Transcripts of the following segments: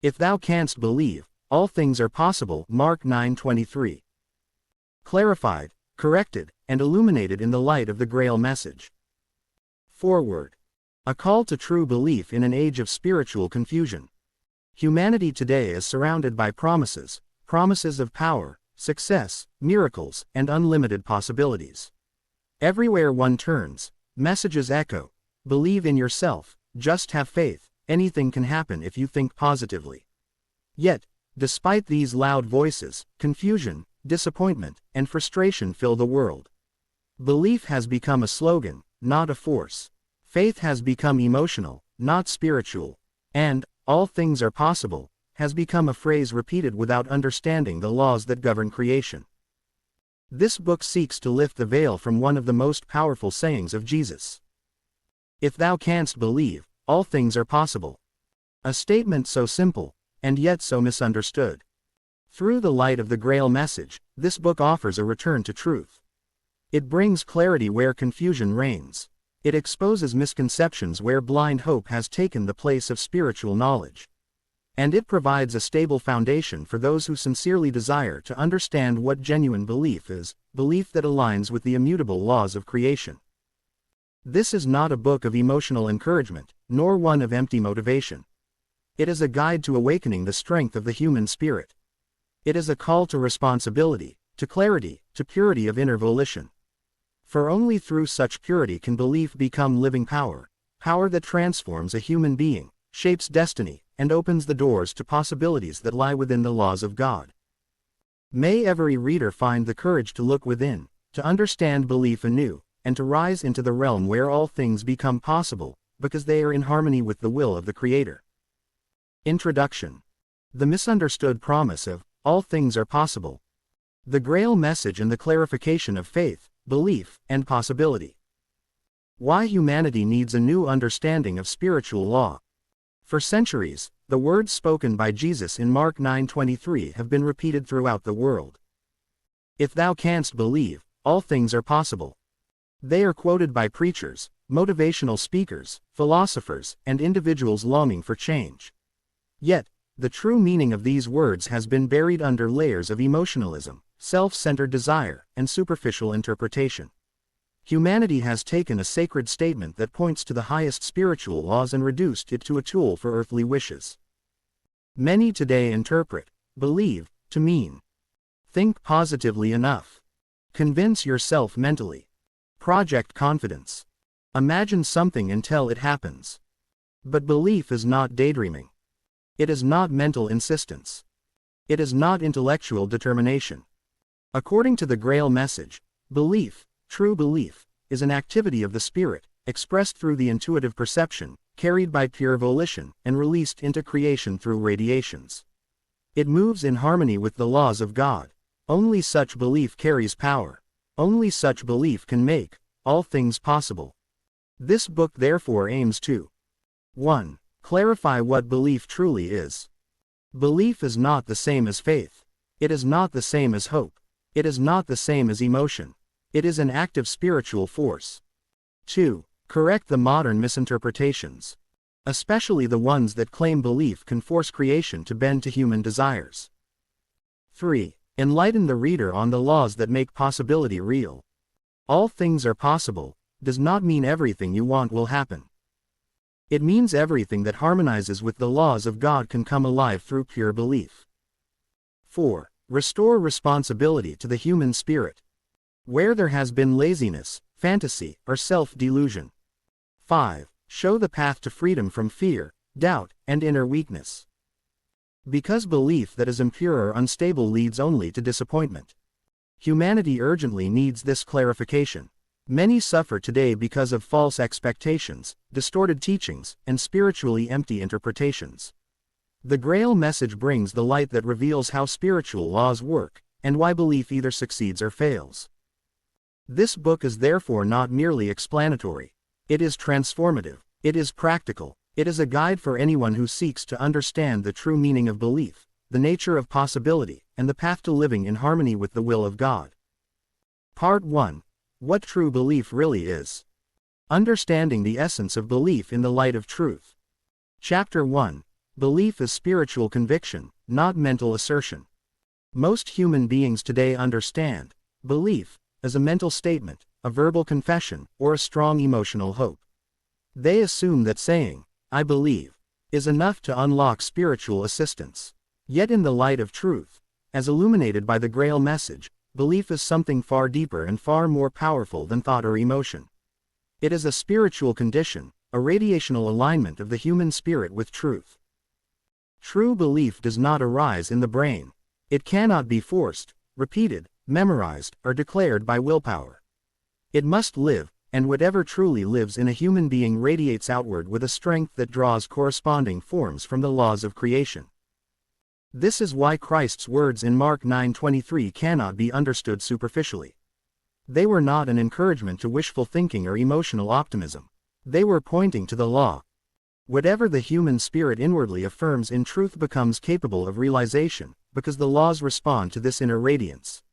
If thou canst believe, all things are possible. Mark 9:23. Clarified, corrected, and illuminated in the light of the Grail Message. Forward. A call to true belief in an age of spiritual confusion. Humanity today is surrounded by promises of power, success, miracles, and unlimited possibilities. Everywhere one turns, messages echo: believe in yourself, just have faith, anything can happen if you think positively. Yet, despite these loud voices, confusion, disappointment, and frustration fill the world. Belief has become a slogan, not a force. Faith has become emotional, not spiritual. And, all things are possible, has become a phrase repeated without understanding the laws that govern creation. This book seeks to lift the veil from one of the most powerful sayings of Jesus. If thou canst believe, all things are possible. A statement so simple, and yet so misunderstood. Through the light of the Grail Message, this book offers a return to truth. It brings clarity where confusion reigns. It exposes misconceptions where blind hope has taken the place of spiritual knowledge. And it provides a stable foundation for those who sincerely desire to understand what genuine belief is, belief that aligns with the immutable laws of creation. This is not a book of emotional encouragement, nor one of empty motivation. It is a guide to awakening the strength of the human spirit. It is a call to responsibility, to clarity, to purity of inner volition. For only through such purity can belief become living power, power that transforms a human being, shapes destiny, and opens the doors to possibilities that lie within the laws of God. May every reader find the courage to look within, to understand belief anew, and to rise into the realm where all things become possible, because they are in harmony with the will of the Creator. Introduction. The misunderstood promise of, all things are possible. The Grail Message and the clarification of faith, belief, and possibility. Why humanity needs a new understanding of spiritual law. For centuries, the words spoken by Jesus in Mark 9:23 have been repeated throughout the world. If thou canst believe, all things are possible. They are quoted by preachers, motivational speakers, philosophers, and individuals longing for change. Yet, the true meaning of these words has been buried under layers of emotionalism, self-centered desire, and superficial interpretation. Humanity has taken a sacred statement that points to the highest spiritual laws and reduced it to a tool for earthly wishes. Many today interpret believe to mean think positively enough, convince yourself mentally, project confidence, imagine something until it happens. But belief is not daydreaming. It is not mental insistence. It is not intellectual determination. According to the Grail Message, belief, true belief, is an activity of the spirit, expressed through the intuitive perception, carried by pure volition, and released into creation through radiations. It moves in harmony with the laws of God. Only such belief carries power. Only such belief can make all things possible. This book therefore aims to 1. Clarify what belief truly is. Belief is not the same as faith. It is not the same as hope. It is not the same as emotion. It is an active spiritual force. 2. Correct the modern misinterpretations, especially the ones that claim belief can force creation to bend to human desires. 3. Enlighten the reader on the laws that make possibility real. All things are possible does not mean everything you want will happen. It means everything that harmonizes with the laws of God can come alive through pure belief. 4. Restore responsibility to the human spirit, where there has been laziness, fantasy, or self-delusion. 5. Show the path to freedom from fear, doubt, and inner weakness. Because belief that is impure or unstable leads only to disappointment. Humanity urgently needs this clarification. Many suffer today because of false expectations, distorted teachings, and spiritually empty interpretations. The Grail Message brings the light that reveals how spiritual laws work, and why belief either succeeds or fails. This book is therefore not merely explanatory. It is transformative. It is practical. It is a guide for anyone who seeks to understand the true meaning of belief, the nature of possibility, and the path to living in harmony with the will of God. Part 1. What true belief really is. Understanding the essence of belief in the light of truth. Chapter 1. Belief is spiritual conviction, not mental assertion. Most human beings today understand belief as a mental statement, a verbal confession, or a strong emotional hope. They assume that saying, "I believe," is enough to unlock spiritual assistance. Yet in the light of truth, as illuminated by the Grail Message, belief is something far deeper and far more powerful than thought or emotion. It is a spiritual condition, a radiational alignment of the human spirit with truth. True belief does not arise in the brain. It cannot be forced, repeated, memorized, or declared by willpower. It must live, and whatever truly lives in a human being radiates outward with a strength that draws corresponding forms from the laws of creation. This is why Christ's words in Mark 9:23 cannot be understood superficially. They were not an encouragement to wishful thinking or emotional optimism. They were pointing to the law. Whatever the human spirit inwardly affirms in truth becomes capable of realization, because the laws respond to this inner radiance.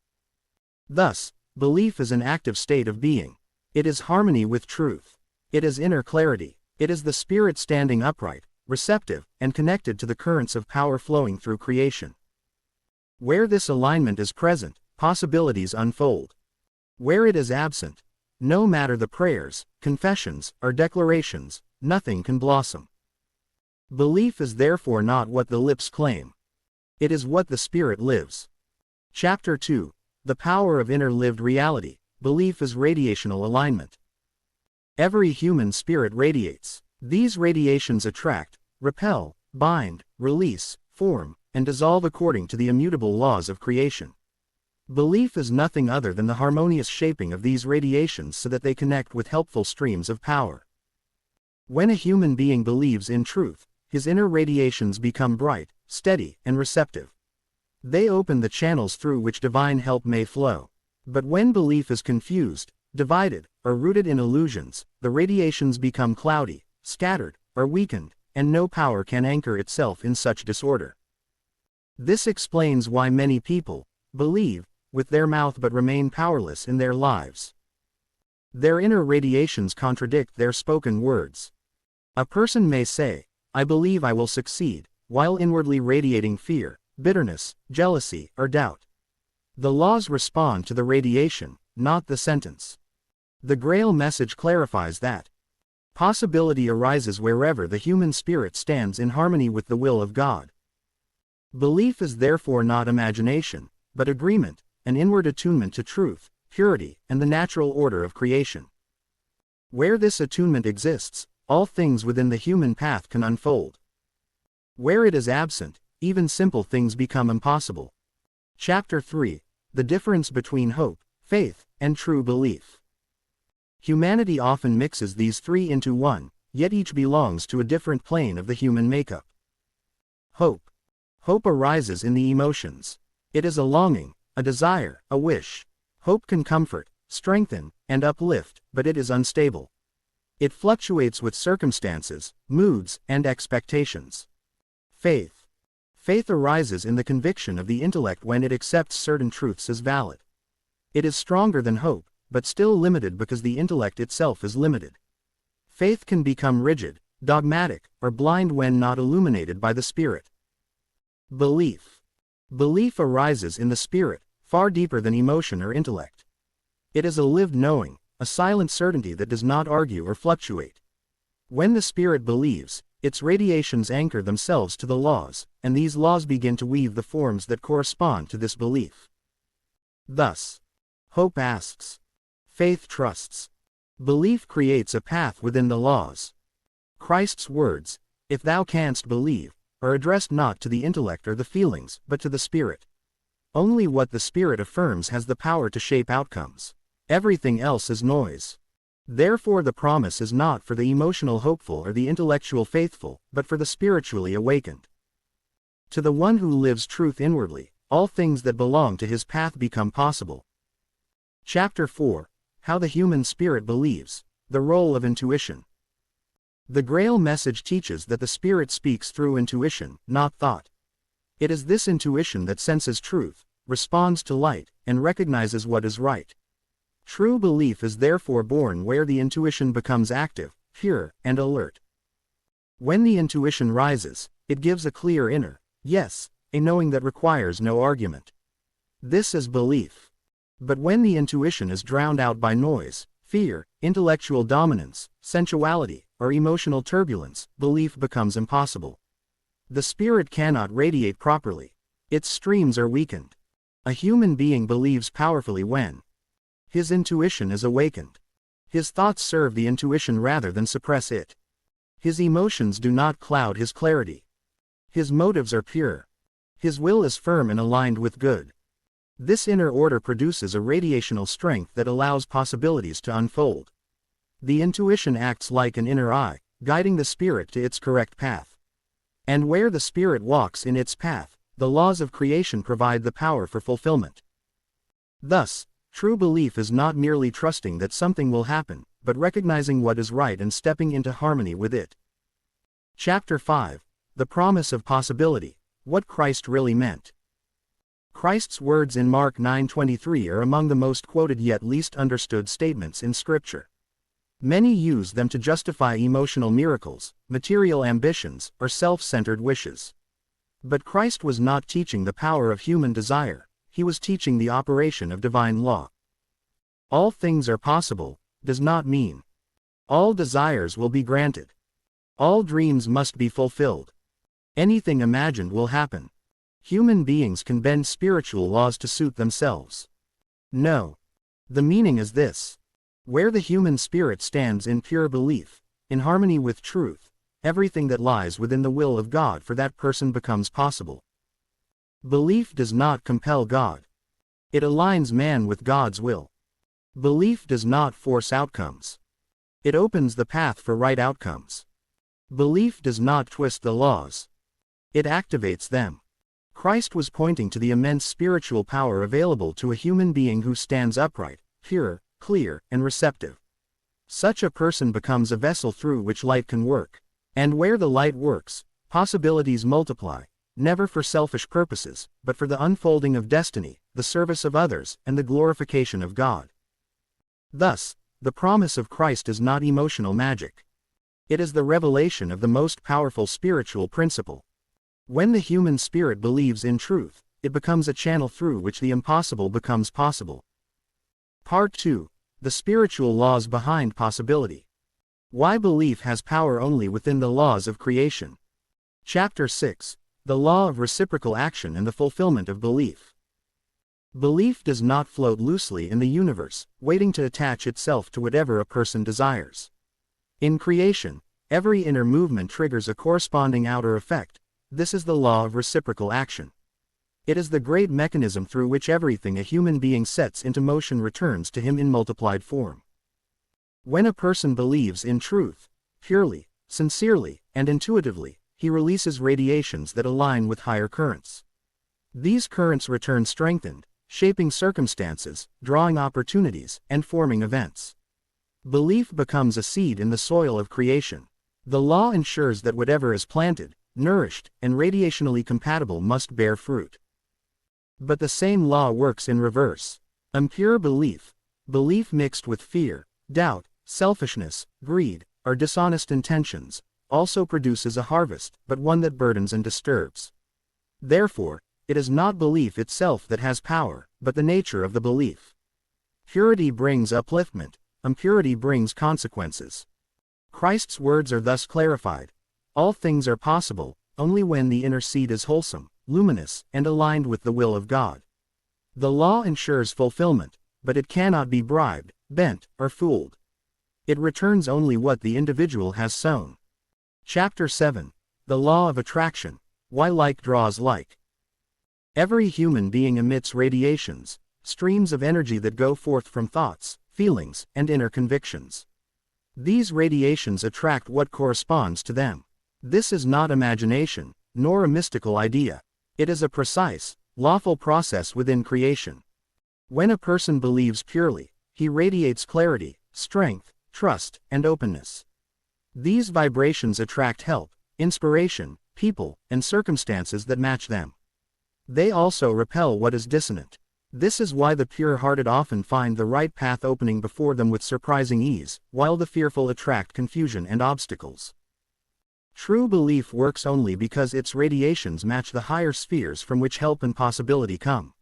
Thus, belief is an active state of being. It is harmony with truth. It is inner clarity. It is the spirit standing upright, receptive, and connected to the currents of power flowing through creation. Where this alignment is present, possibilities unfold. Where it is absent, no matter the prayers, confessions, or declarations, nothing can blossom. Belief is therefore not what the lips claim. It is what the spirit lives. Chapter 2. The Power of Inner Lived Reality. Belief is radiational alignment. Every human spirit radiates. These radiations attract, repel, bind, release, form, and dissolve according to the immutable laws of creation. Belief is nothing other than the harmonious shaping of these radiations so that they connect with helpful streams of power. When a human being believes in truth, his inner radiations become bright, steady, and receptive. They open the channels through which divine help may flow. But when belief is confused, divided, or rooted in illusions, the radiations become cloudy, scattered, or weakened, and no power can anchor itself in such disorder. This explains why many people believe with their mouth but remain powerless in their lives. Their inner radiations contradict their spoken words. A person may say, "I believe I will succeed," while inwardly radiating fear, bitterness, jealousy, or doubt. The laws respond to the radiation, not the sentence. The Grail Message clarifies that possibility arises wherever the human spirit stands in harmony with the will of God. Belief is therefore not imagination, but agreement, an inward attunement to truth, purity, and the natural order of creation. Where this attunement exists, all things within the human path can unfold. Where it is absent, even simple things become impossible. Chapter 3. The difference between hope, faith, and true belief. Humanity often mixes these three into one, yet each belongs to a different plane of the human makeup. Hope. Hope arises in the emotions. It is a longing, a desire, a wish. Hope can comfort, strengthen, and uplift, but it is unstable. It fluctuates with circumstances, moods, and expectations. Faith. Faith arises in the conviction of the intellect when it accepts certain truths as valid. It is stronger than hope, but still limited because the intellect itself is limited. Faith can become rigid, dogmatic, or blind when not illuminated by the Spirit. Belief. Belief arises in the spirit, far deeper than emotion or intellect. It is a lived knowing, a silent certainty that does not argue or fluctuate. When the spirit believes, its radiations anchor themselves to the laws, and these laws begin to weave the forms that correspond to this belief. Thus, hope asks. Faith trusts. Belief creates a path within the laws. Christ's words, "If thou canst believe," are addressed not to the intellect or the feelings, but to the spirit. Only what the spirit affirms has the power to shape outcomes. Everything else is noise. Therefore the promise is not for the emotional hopeful or the intellectual faithful, but for the spiritually awakened. To the one who lives truth inwardly, all things that belong to his path become possible. Chapter 4. How the Human Spirit Believes. The Role of Intuition. The Grail Message teaches that the spirit speaks through intuition, not thought. It is this intuition that senses truth, responds to light, and recognizes what is right. True belief is therefore born where the intuition becomes active, pure, and alert. When the intuition rises, It gives a clear inner yes, a knowing that requires no argument. This is belief. But when the intuition is drowned out by noise, fear, intellectual dominance, sensuality, or emotional turbulence, belief becomes impossible. The spirit cannot radiate properly. Its streams are weakened. A human being believes powerfully when his intuition is awakened. His thoughts serve the intuition rather than suppress it. His emotions do not cloud his clarity. His motives are pure. His will is firm and aligned with good. This inner order produces a radiational strength that allows possibilities to unfold. The intuition acts like an inner eye, guiding the spirit to its correct path. And where the spirit walks in its path, the laws of creation provide the power for fulfillment. Thus, true belief is not merely trusting that something will happen, but recognizing what is right and stepping into harmony with it. Chapter 5. The Promise of Possibility. What Christ Really Meant. Christ's words in Mark 9:23 are among the most quoted yet least understood statements in Scripture. Many use them to justify emotional miracles, material ambitions, or self-centered wishes. But Christ was not teaching the power of human desire, he was teaching the operation of divine law. All things are possible does not mean all desires will be granted. All dreams must be fulfilled. Anything imagined will happen. Human beings can bend spiritual laws to suit themselves. No. The meaning is this. Where the human spirit stands in pure belief, in harmony with truth, everything that lies within the will of God for that person becomes possible. Belief does not compel God. It aligns man with God's will. Belief does not force outcomes. It opens the path for right outcomes. Belief does not twist the laws. It activates them. Christ was pointing to the immense spiritual power available to a human being who stands upright, pure, clear, and receptive. Such a person becomes a vessel through which light can work. And where the light works, possibilities multiply, never for selfish purposes, but for the unfolding of destiny, the service of others, and the glorification of God. Thus, the promise of Christ is not emotional magic. It is the revelation of the most powerful spiritual principle. When the human spirit believes in truth, it becomes a channel through which the impossible becomes possible. Part 2. The Spiritual Laws Behind Possibility. Why belief has power only within the laws of creation. Chapter 6. The Law of Reciprocal Action and the Fulfillment of Belief. Belief does not float loosely in the universe, waiting to attach itself to whatever a person desires. In creation, every inner movement triggers a corresponding outer effect. This is the law of reciprocal action. It is the great mechanism through which everything a human being sets into motion returns to him in multiplied form. When a person believes in truth, purely, sincerely, and intuitively, he releases radiations that align with higher currents. These currents return strengthened, shaping circumstances, drawing opportunities, and forming events. Belief becomes a seed in the soil of creation. The law ensures that whatever is planted, nourished, and radiationally compatible must bear fruit. But the same law works in reverse. Impure belief mixed with fear, doubt, selfishness, greed, or dishonest intentions, also produces a harvest, but one that burdens and disturbs. Therefore, it is not belief itself that has power, but the nature of the belief. Purity brings upliftment, impurity brings consequences. Christ's words are thus clarified. All things are possible, only when the inner seed is wholesome, luminous, and aligned with the will of God. The law ensures fulfillment, but it cannot be bribed, bent, or fooled. It returns only what the individual has sown. Chapter 7. The Law of Attraction. Why like draws like. Every human being emits radiations, streams of energy that go forth from thoughts, feelings, and inner convictions. These radiations attract what corresponds to them. This is not imagination, nor a mystical idea. It is a precise, lawful process within creation. When a person believes purely, he radiates clarity, strength, trust, and openness. These vibrations attract help, inspiration, people, and circumstances that match them. They also repel what is dissonant. This is why the pure-hearted often find the right path opening before them with surprising ease, while the fearful attract confusion and obstacles. True belief works only because its radiations match the higher spheres from which help and possibility come.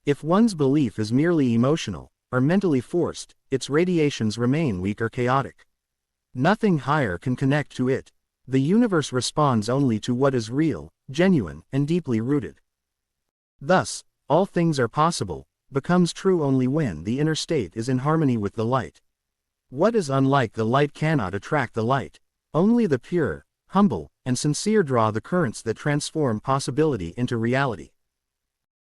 If one's belief is merely emotional, or mentally forced, its radiations remain weak or chaotic. Nothing higher can connect to it. The universe responds only to what is real, genuine, and deeply rooted. Thus, all things are possible becomes true only when the inner state is in harmony with the light. What is unlike the light cannot attract the light. Only the pure, humble, and sincere draw the currents that transform possibility into reality.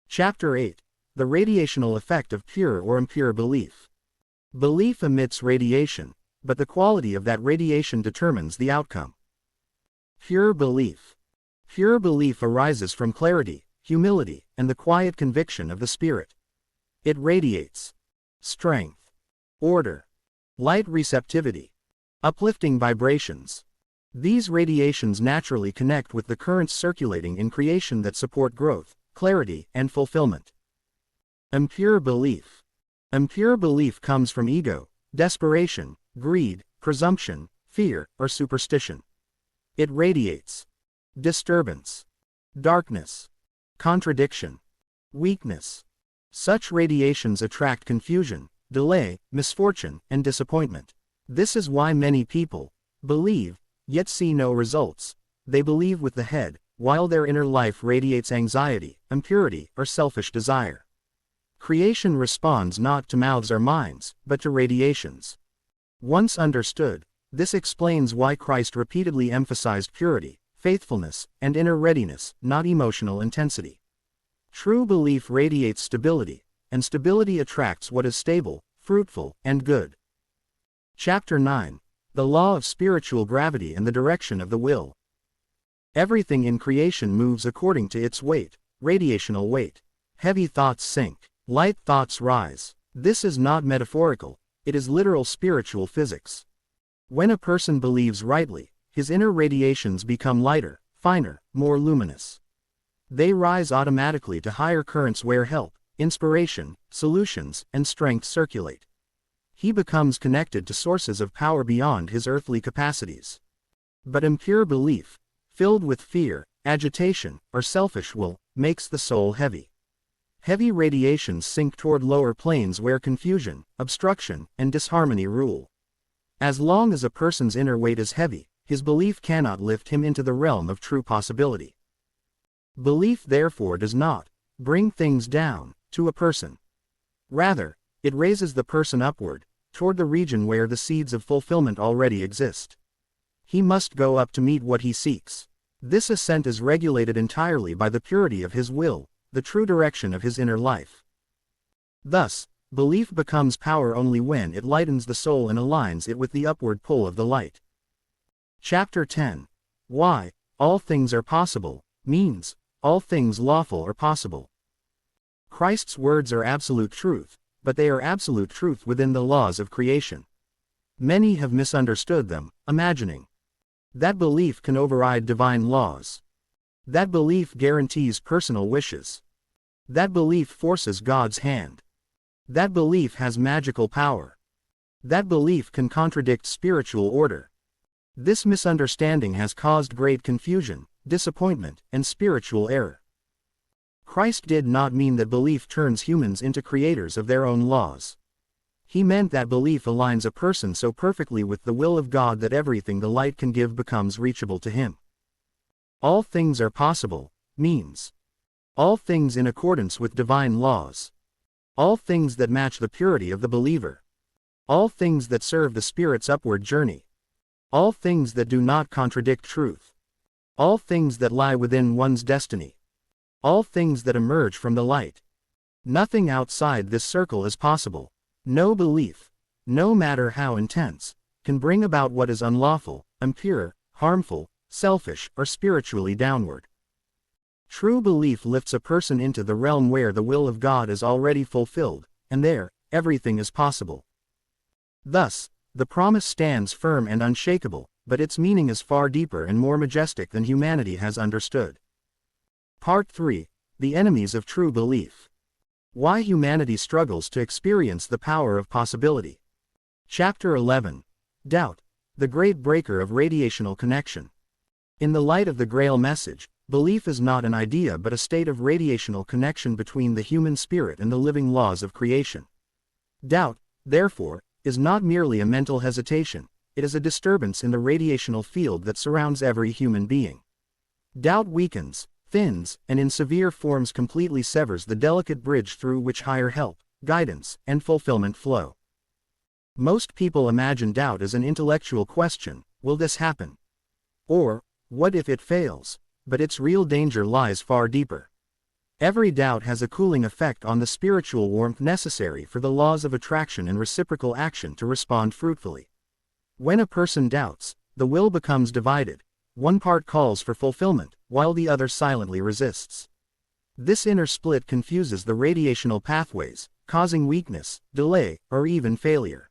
Chapter 8. The radiational effect of pure or impure belief. Belief emits radiation, but the quality of that radiation determines the outcome. Pure belief. Pure belief arises from clarity, humility, and the quiet conviction of the spirit. It radiates strength, order, light receptivity, uplifting vibrations. These radiations naturally connect with the currents circulating in creation that support growth, clarity, and fulfillment. Impure belief. Impure belief comes from ego, desperation, greed, presumption, fear, or superstition. It radiates disturbance, darkness, contradiction, weakness. Such radiations attract confusion, delay, misfortune, and disappointment. This is why many people believe, yet see no results. They believe with the head, while their inner life radiates anxiety, impurity, or selfish desire. Creation responds not to mouths or minds, but to radiations. Once understood, this explains why Christ repeatedly emphasized purity, faithfulness, and inner readiness, not emotional intensity. True belief radiates stability, and stability attracts what is stable, fruitful, and good. Chapter 9. The Law of Spiritual Gravity and the Direction of the Will. Everything in creation moves according to its weight, radiational weight. Heavy thoughts sink, light thoughts rise. This is not metaphorical, it is literal spiritual physics. When a person believes rightly, his inner radiations become lighter, finer, more luminous. They rise automatically to higher currents where help, inspiration, solutions, and strength circulate. He becomes connected to sources of power beyond his earthly capacities. But impure belief, filled with fear, agitation, or selfish will, makes the soul heavy. Heavy radiations sink toward lower planes where confusion, obstruction, and disharmony rule. As long as a person's inner weight is heavy, his belief cannot lift him into the realm of true possibility. Belief therefore does not bring things down to a person. Rather, it raises the person upward, toward the region where the seeds of fulfillment already exist. He must go up to meet what he seeks. This ascent is regulated entirely by the purity of his will, the true direction of his inner life. Thus, belief becomes power only when it lightens the soul and aligns it with the upward pull of the light. Chapter 10. Why all things are possible means all things lawful are possible. Christ's words are absolute truth, but they are absolute truth within the laws of creation. Many have misunderstood them, imagining that belief can override divine laws. That belief guarantees personal wishes. That belief forces God's hand. That belief has magical power. That belief can contradict spiritual order. This misunderstanding has caused great confusion, disappointment, and spiritual error. Christ did not mean that belief turns humans into creators of their own laws. He meant that belief aligns a person so perfectly with the will of God that everything the light can give becomes reachable to him. All things are possible means all things in accordance with divine laws. All things that match the purity of the believer. All things that serve the Spirit's upward journey. All things that do not contradict truth. All things that lie within one's destiny. All things that emerge from the light. Nothing outside this circle is possible. No belief, no matter how intense, can bring about what is unlawful, impure, harmful, selfish, or spiritually downward. True belief lifts a person into the realm where the will of God is already fulfilled, and there, everything is possible. Thus, the promise stands firm and unshakable, but its meaning is far deeper and more majestic than humanity has understood. Part 3. The Enemies of True Belief. Why humanity struggles to experience the power of possibility. Chapter 11. Doubt, the great breaker of radiational connection. In the light of the Grail Message, belief is not an idea but a state of radiational connection between the human spirit and the living laws of creation. Doubt, therefore, is not merely a mental hesitation, it is a disturbance in the radiational field that surrounds every human being. Doubt weakens, thins, and in severe forms completely severs the delicate bridge through which higher help, guidance, and fulfillment flow. Most people imagine doubt as an intellectual question: will this happen? Or, what if it fails? But its real danger lies far deeper. Every doubt has a cooling effect on the spiritual warmth necessary for the laws of attraction and reciprocal action to respond fruitfully. When a person doubts, the will becomes divided. One part calls for fulfillment, while the other silently resists. This inner split confuses the radiational pathways, causing weakness, delay, or even failure.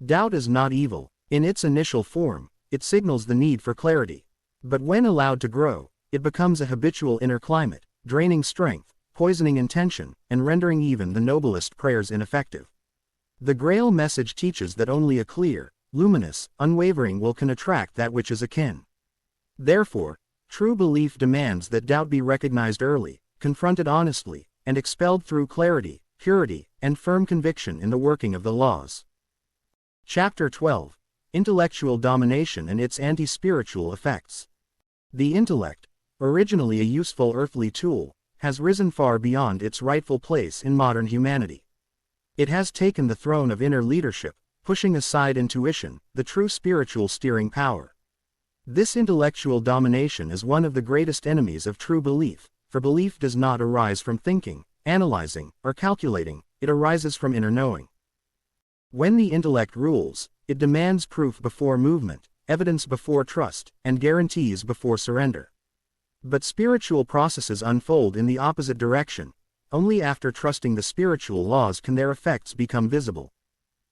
Doubt is not evil. In its initial form, it signals the need for clarity. But when allowed to grow, it becomes a habitual inner climate, draining strength, poisoning intention, and rendering even the noblest prayers ineffective. The Grail Message teaches that only a clear, luminous, unwavering will can attract that which is akin. Therefore, true belief demands that doubt be recognized early, confronted honestly, and expelled through clarity, purity, and firm conviction in the working of the laws. Chapter 12. Intellectual Domination and its Anti-Spiritual Effects. The intellect, originally a useful earthly tool, has risen far beyond its rightful place in modern humanity. It has taken the throne of inner leadership, pushing aside intuition, the true spiritual steering power. This intellectual domination is one of the greatest enemies of true belief, for belief does not arise from thinking, analyzing, or calculating, it arises from inner knowing. When the intellect rules, it demands proof before movement, evidence before trust, and guarantees before surrender. But spiritual processes unfold in the opposite direction. Only after trusting the spiritual laws can their effects become visible.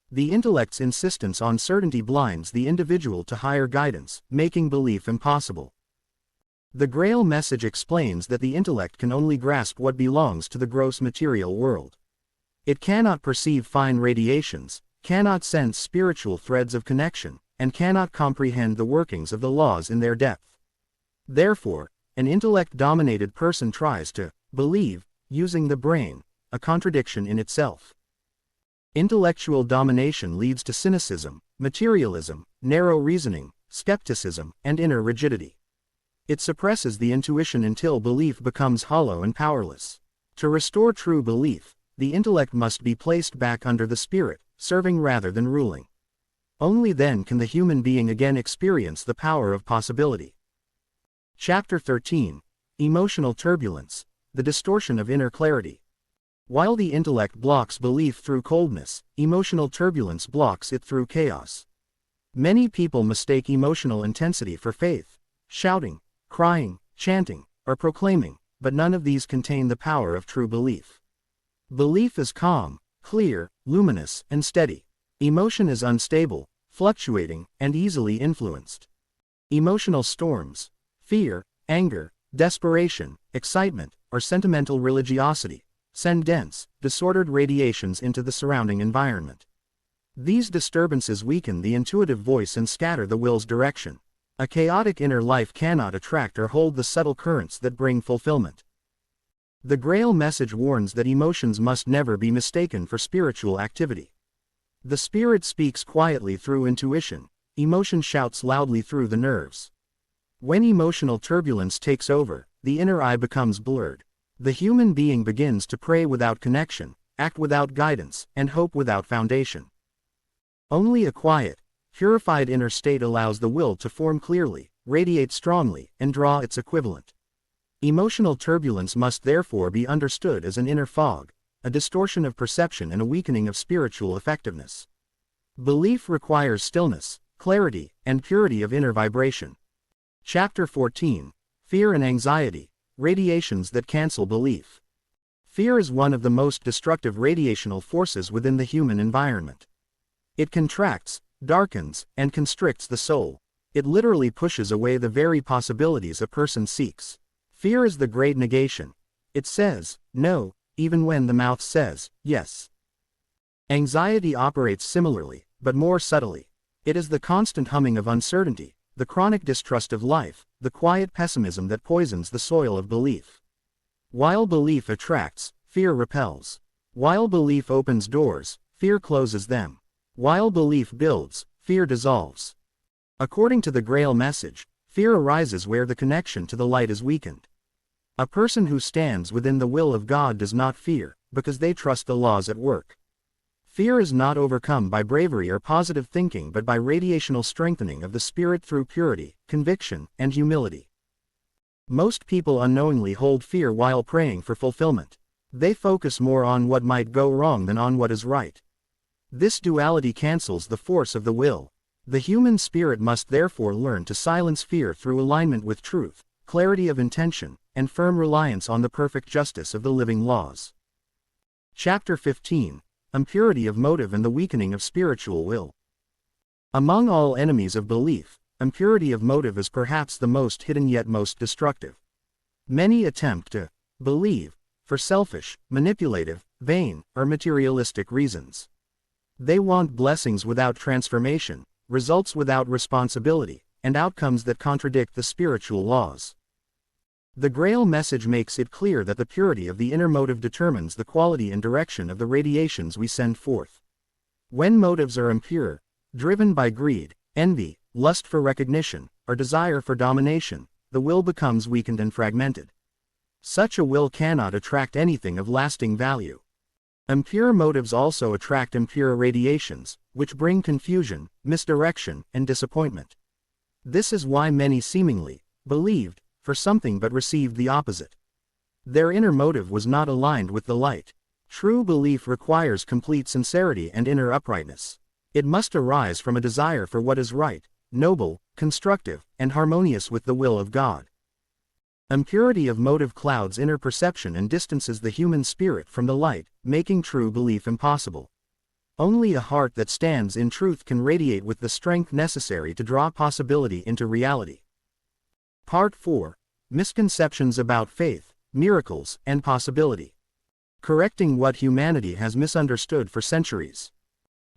The intellect's insistence on certainty blinds the individual to higher guidance, making belief impossible. The Grail Message explains that the intellect can only grasp what belongs to the gross material world. It cannot perceive fine radiations, cannot sense spiritual threads of connection, and cannot comprehend the workings of the laws in their depth. Therefore, an intellect-dominated person tries to believe, using the brain, a contradiction in itself. Intellectual domination leads to cynicism, materialism, narrow reasoning, skepticism, and inner rigidity. It suppresses the intuition until belief becomes hollow and powerless. To restore true belief, the intellect must be placed back under the spirit, serving rather than ruling. Only then can the human being again experience the power of possibility. Chapter 13. Emotional Turbulence, the Distortion of Inner Clarity. While the intellect blocks belief through coldness, emotional turbulence blocks it through chaos. Many people mistake emotional intensity for faith, shouting, crying, chanting, or proclaiming, but none of these contain the power of true belief. Belief is calm, clear, luminous, and steady. Emotion is unstable, fluctuating, and easily influenced. Emotional storms, fear, anger, desperation, excitement, or sentimental religiosity, send dense, disordered radiations into the surrounding environment. These disturbances weaken the intuitive voice and scatter the will's direction. A chaotic inner life cannot attract or hold the subtle currents that bring fulfillment. The Grail Message warns that emotions must never be mistaken for spiritual activity. The spirit speaks quietly through intuition, emotion shouts loudly through the nerves. When emotional turbulence takes over, the inner eye becomes blurred. The human being begins to pray without connection, act without guidance, and hope without foundation. Only a quiet, purified inner state allows the will to form clearly, radiate strongly, and draw its equivalent. Emotional turbulence must therefore be understood as an inner fog, a distortion of perception and a weakening of spiritual effectiveness. Belief requires stillness, clarity, and purity of inner vibration. Chapter 14. Fear and Anxiety, Radiations that Cancel Belief. Fear is one of the most destructive radiational forces within the human environment. It contracts, darkens, and constricts the soul. It literally pushes away the very possibilities a person seeks. Fear is the great negation. It says, no, even when the mouth says, yes. Anxiety operates similarly, but more subtly. It is the constant humming of uncertainty, the chronic distrust of life, the quiet pessimism that poisons the soil of belief. While belief attracts, fear repels. While belief opens doors, fear closes them. While belief builds, fear dissolves. According to the Grail Message, fear arises where the connection to the light is weakened. A person who stands within the will of God does not fear, because they trust the laws at work. Fear is not overcome by bravery or positive thinking but by radiational strengthening of the spirit through purity, conviction, and humility. Most people unknowingly hold fear while praying for fulfillment. They focus more on what might go wrong than on what is right. This duality cancels the force of the will. The human spirit must therefore learn to silence fear through alignment with truth, clarity of intention, and firm reliance on the perfect justice of the living laws. Chapter 15. Impurity of motive and the weakening of spiritual will. Among all enemies of belief, impurity of motive is perhaps the most hidden yet most destructive. Many attempt to believe for selfish, manipulative, vain, or materialistic reasons. They want blessings without transformation, results without responsibility, and outcomes that contradict the spiritual laws. The Grail Message makes it clear that the purity of the inner motive determines the quality and direction of the radiations we send forth. When motives are impure, driven by greed, envy, lust for recognition, or desire for domination, the will becomes weakened and fragmented. Such a will cannot attract anything of lasting value. Impure motives also attract impure radiations, which bring confusion, misdirection, and disappointment. This is why many seemingly believed for something but received the opposite. Their inner motive was not aligned with the light. True belief requires complete sincerity and inner uprightness. It must arise from a desire for what is right, noble, constructive, and harmonious with the will of God. Impurity of motive clouds inner perception and distances the human spirit from the light, making true belief impossible. Only a heart that stands in truth can radiate with the strength necessary to draw possibility into reality. Part 4. Misconceptions about faith, miracles, and possibility. Correcting what humanity has misunderstood for centuries.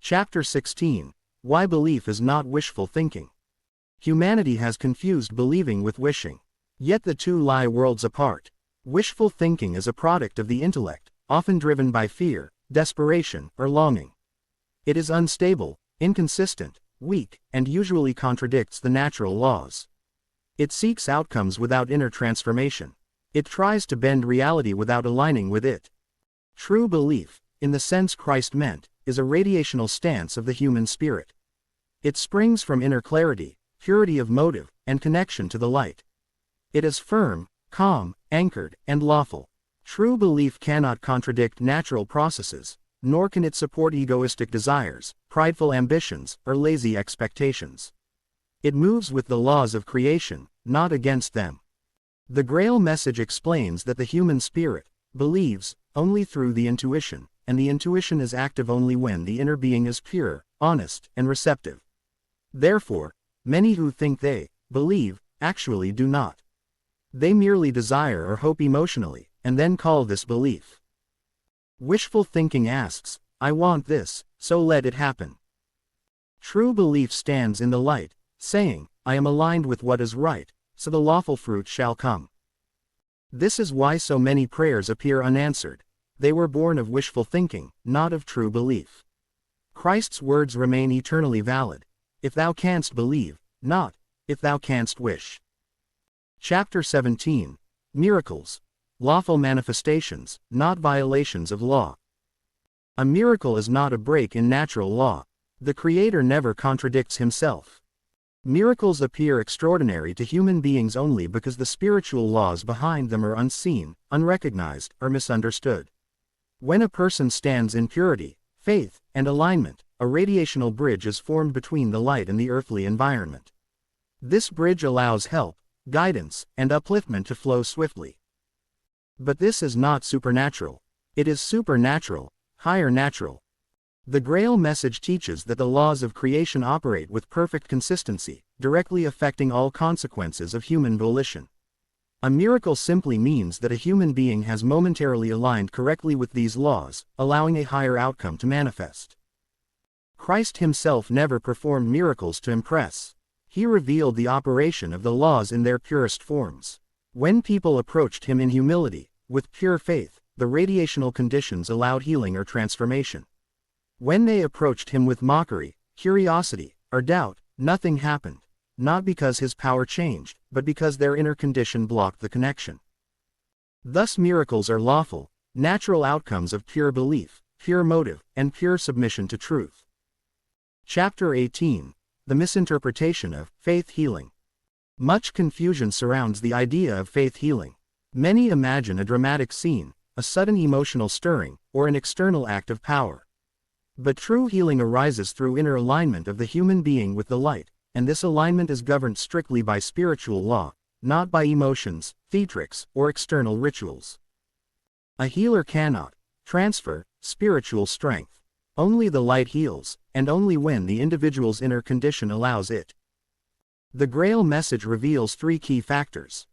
Chapter 16. Why belief is not wishful thinking. Humanity has confused believing with wishing. Yet the two lie worlds apart. Wishful thinking is a product of the intellect, often driven by fear, desperation, or longing. It is unstable, inconsistent, weak, and usually contradicts the natural laws. It seeks outcomes without inner transformation. It tries to bend reality without aligning with it. True belief, in the sense Christ meant, is a radiational stance of the human spirit. It springs from inner clarity, purity of motive, and connection to the light. It is firm, calm, anchored, and lawful. True belief cannot contradict natural processes, nor can it support egoistic desires, prideful ambitions, or lazy expectations. It moves with the laws of creation, not against them. The Grail Message explains that the human spirit believes only through the intuition, and the intuition is active only when the inner being is pure, honest, and receptive. Therefore, many who think they believe actually do not. They merely desire or hope emotionally, and then call this belief. Wishful thinking asks, "I want this, so let it happen." True belief stands in the light, saying, "I am aligned with what is right, so the lawful fruit shall come." This is why so many prayers appear unanswered. They were born of wishful thinking, not of true belief. Christ's words remain eternally valid. If thou canst believe, not, if thou canst wish. Chapter 17. Miracles. Lawful manifestations, not violations of law. A miracle is not a break in natural law. The Creator never contradicts himself. Miracles appear extraordinary to human beings only because the spiritual laws behind them are unseen, unrecognized, or misunderstood. When a person stands in purity, faith, and alignment, a radiational bridge is formed between the light and the earthly environment. This bridge allows help, guidance, and upliftment to flow swiftly. But this is not supernatural. It is supernatural, higher natural. The Grail Message teaches that the laws of creation operate with perfect consistency, directly affecting all consequences of human volition. A miracle simply means that a human being has momentarily aligned correctly with these laws, allowing a higher outcome to manifest. Christ himself never performed miracles to impress. He revealed the operation of the laws in their purest forms. When people approached him in humility, with pure faith, the radiational conditions allowed healing or transformation. When they approached him with mockery, curiosity, or doubt, nothing happened, not because his power changed, but because their inner condition blocked the connection. Thus miracles are lawful, natural outcomes of pure belief, pure motive, and pure submission to truth. Chapter 18. The misinterpretation of faith healing. Much confusion surrounds the idea of faith healing. Many imagine a dramatic scene, a sudden emotional stirring, or an external act of power. But true healing arises through inner alignment of the human being with the light, and this alignment is governed strictly by spiritual law, not by emotions, theatrics, or external rituals. A healer cannot transfer spiritual strength. Only the light heals, and only when the individual's inner condition allows it. The Grail Message reveals 3 key factors.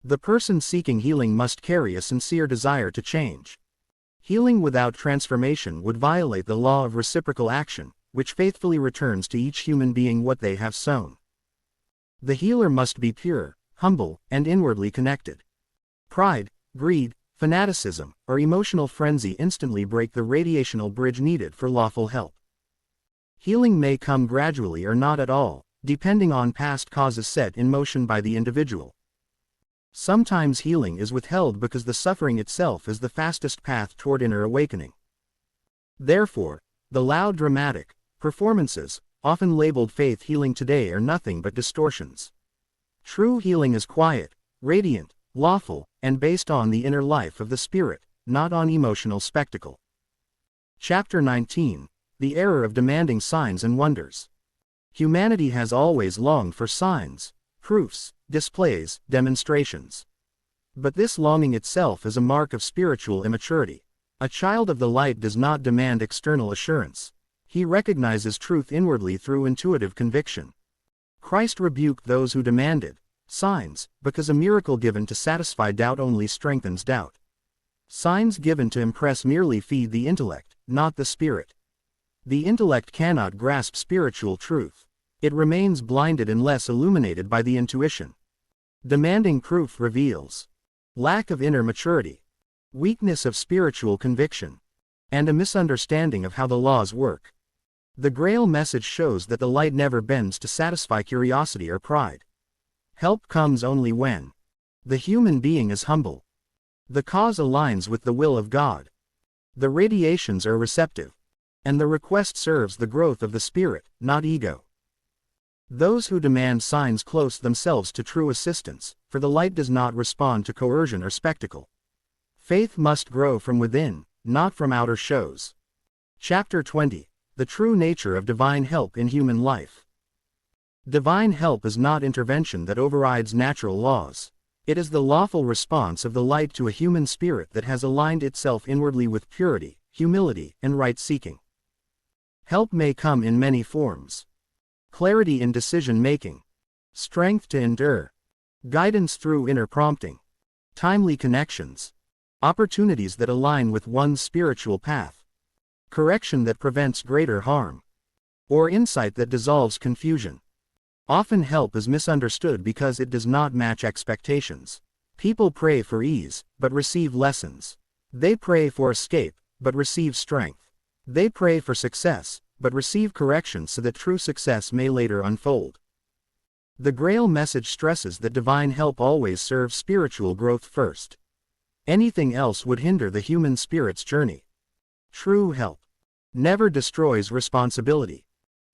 The person seeking healing must carry a sincere desire to change. Healing without transformation would violate the law of reciprocal action, which faithfully returns to each human being what they have sown. The healer must be pure, humble, and inwardly connected. Pride, greed, fanaticism, or emotional frenzy instantly break the radiational bridge needed for lawful help. Healing may come gradually or not at all, depending on past causes set in motion by the individual. Sometimes healing is withheld because the suffering itself is the fastest path toward inner awakening. Therefore, the loud dramatic performances, often labeled faith healing today, are nothing but distortions. True healing is quiet, radiant, lawful, and based on the inner life of the spirit, not on emotional spectacle. Chapter 19. The error of demanding signs and wonders. Humanity has always longed for signs, proofs, displays, demonstrations. But this longing itself is a mark of spiritual immaturity. A child of the light does not demand external assurance. He recognizes truth inwardly through intuitive conviction. Christ rebuked those who demanded signs, because a miracle given to satisfy doubt only strengthens doubt. Signs given to impress merely feed the intellect, not the spirit. The intellect cannot grasp spiritual truth. It remains blinded unless illuminated by the intuition. Demanding proof reveals lack of inner maturity, weakness of spiritual conviction, and a misunderstanding of how the laws work. The Grail Message shows that the light never bends to satisfy curiosity or pride. Help comes only when the human being is humble. The cause aligns with the will of God. The radiations are receptive, and the request serves the growth of the spirit, not ego. Those who demand signs close themselves to true assistance, for the light does not respond to coercion or spectacle. Faith must grow from within, not from outer shows. Chapter 20. The true nature of divine help in human life. Divine help is not intervention that overrides natural laws. It is the lawful response of the light to a human spirit that has aligned itself inwardly with purity, humility, and right-seeking. Help may come in many forms. Clarity in decision-making, strength to endure, guidance through inner prompting, timely connections, opportunities that align with one's spiritual path, correction that prevents greater harm, or insight that dissolves confusion. Often help is misunderstood because it does not match expectations. People pray for ease, but receive lessons. They pray for escape, but receive strength. They pray for success, but receive correction so that true success may later unfold. The Grail Message stresses that divine help always serves spiritual growth first. Anything else would hinder the human spirit's journey. True help never destroys responsibility,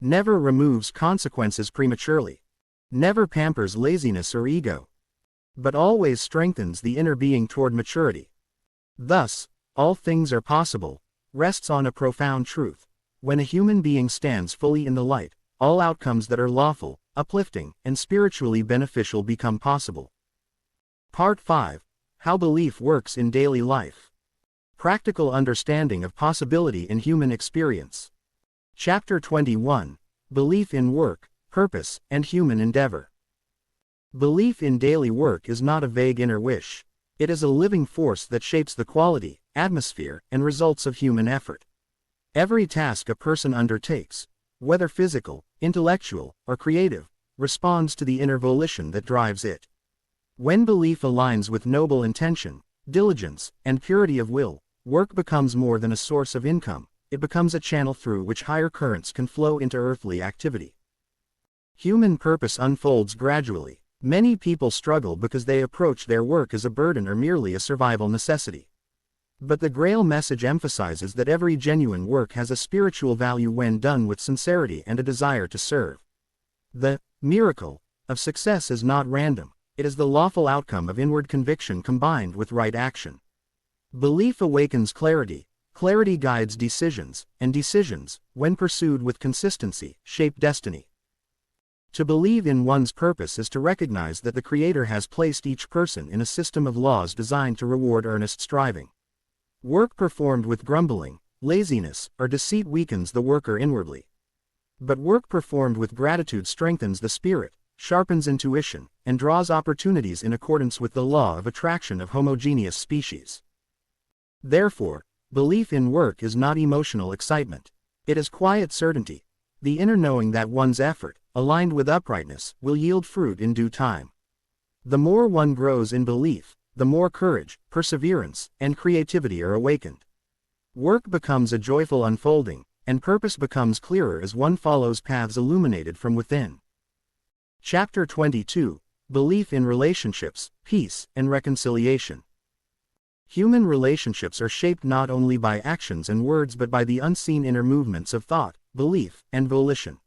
never removes consequences prematurely, never pampers laziness or ego, but always strengthens the inner being toward maturity. Thus, all things are possible rests on a profound truth. When a human being stands fully in the light, all outcomes that are lawful, uplifting, and spiritually beneficial become possible. Part 5. How Belief Works in Daily Life. Practical Understanding of Possibility in Human Experience. Chapter 21. Belief in Work, Purpose, and Human Endeavor. Belief in daily work is not a vague inner wish. It is a living force that shapes the quality, atmosphere, and results of human effort. Every task a person undertakes, whether physical, intellectual, or creative, responds to the inner volition that drives it. When belief aligns with noble intention, diligence, and purity of will, work becomes more than a source of income, it becomes a channel through which higher currents can flow into earthly activity. Human purpose unfolds gradually. Many people struggle because they approach their work as a burden or merely a survival necessity. But the Grail Message emphasizes that every genuine work has a spiritual value when done with sincerity and a desire to serve. The miracle of success is not random, it is the lawful outcome of inward conviction combined with right action. Belief awakens clarity, clarity guides decisions, and decisions, when pursued with consistency, shape destiny. To believe in one's purpose is to recognize that the Creator has placed each person in a system of laws designed to reward earnest striving. Work performed with grumbling, laziness, or deceit weakens the worker inwardly. But work performed with gratitude strengthens the spirit, sharpens intuition, and draws opportunities in accordance with the law of attraction of homogeneous species. Therefore, belief in work is not emotional excitement. It is quiet certainty, the inner knowing that one's effort, aligned with uprightness, will yield fruit in due time. The more one grows in belief, the more courage, perseverance, and creativity are awakened. Work becomes a joyful unfolding, and purpose becomes clearer as one follows paths illuminated from within. Chapter 22: Belief in Relationships, Peace, and Reconciliation. Human relationships are shaped not only by actions and words but by the unseen inner movements of thought, belief, and volition.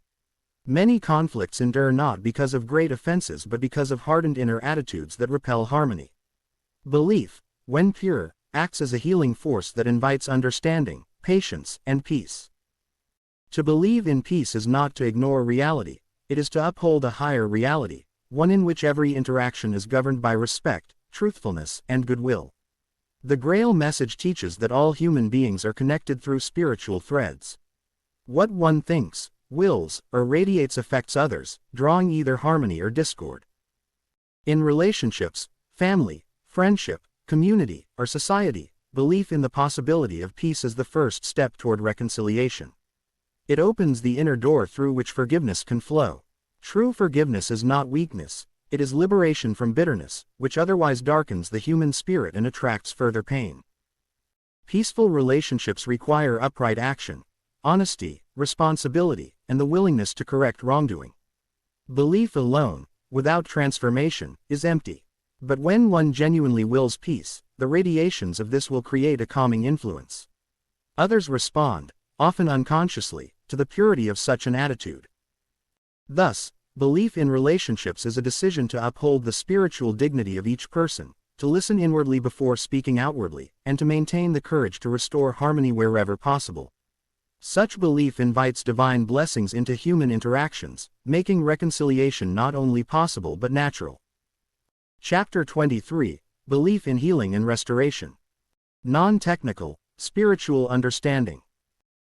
Many conflicts endure not because of great offenses but because of hardened inner attitudes that repel harmony. Belief, when pure, acts as a healing force that invites understanding, patience, and peace. To believe in peace is not to ignore reality, it is to uphold a higher reality, one in which every interaction is governed by respect, truthfulness, and goodwill. The Grail Message teaches that all human beings are connected through spiritual threads. What one thinks, wills, or radiates affects others, drawing either harmony or discord. In relationships, family, friendship, community, or society, belief in the possibility of peace is the first step toward reconciliation. It opens the inner door through which forgiveness can flow. True forgiveness is not weakness, it is liberation from bitterness, which otherwise darkens the human spirit and attracts further pain. Peaceful relationships require upright action, honesty, responsibility, and the willingness to correct wrongdoing. Belief alone, without transformation, is empty. But when one genuinely wills peace, the radiations of this will create a calming influence. Others respond, often unconsciously, to the purity of such an attitude. Thus, belief in relationships is a decision to uphold the spiritual dignity of each person, to listen inwardly before speaking outwardly, and to maintain the courage to restore harmony wherever possible. Such belief invites divine blessings into human interactions, making reconciliation not only possible but natural. Chapter 23: Belief in Healing and Restoration. Non-technical, spiritual understanding.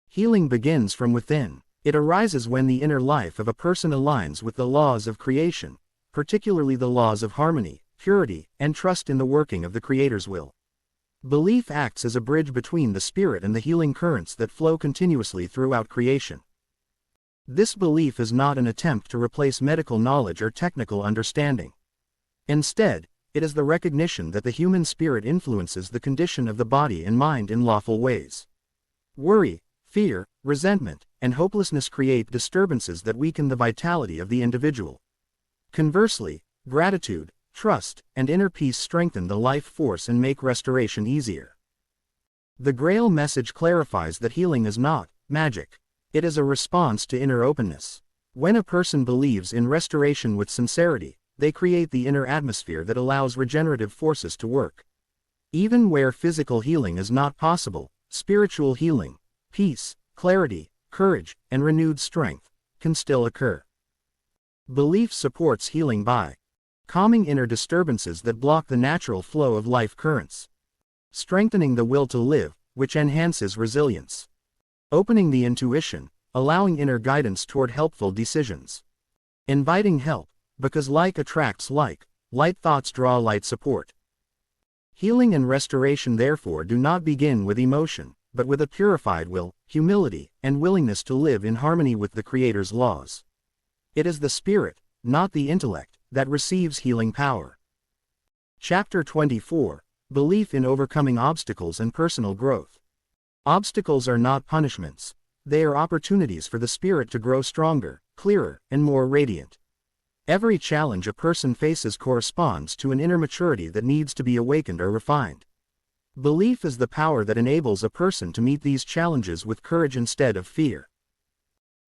Healing begins from within. It arises when the inner life of a person aligns with the laws of creation, particularly the laws of harmony, purity, and trust in the working of the Creator's will. Belief acts as a bridge between the spirit and the healing currents that flow continuously throughout creation. This belief is not an attempt to replace medical knowledge or technical understanding. Instead, it is the recognition that the human spirit influences the condition of the body and mind in lawful ways. Worry, fear, resentment, and hopelessness create disturbances that weaken the vitality of the individual. Conversely, gratitude, trust, and inner peace strengthen the life force and make restoration easier. The Grail Message clarifies that healing is not magic. It is a response to inner openness. When a person believes in restoration with sincerity, they create the inner atmosphere that allows regenerative forces to work. Even where physical healing is not possible, spiritual healing, peace, clarity, courage, and renewed strength can still occur. Belief supports healing by calming inner disturbances that block the natural flow of life currents, strengthening the will to live, which enhances resilience, opening the intuition, allowing inner guidance toward helpful decisions, inviting help, because like attracts like, light thoughts draw light support. Healing and restoration therefore do not begin with emotion, but with a purified will, humility, and willingness to live in harmony with the Creator's laws. It is the spirit, not the intellect, that receives healing power. Chapter 24. Belief in overcoming obstacles and personal growth. Obstacles are not punishments. They are opportunities for the spirit to grow stronger, clearer, and more radiant. Every challenge a person faces corresponds to an inner maturity that needs to be awakened or refined. Belief is the power that enables a person to meet these challenges with courage instead of fear.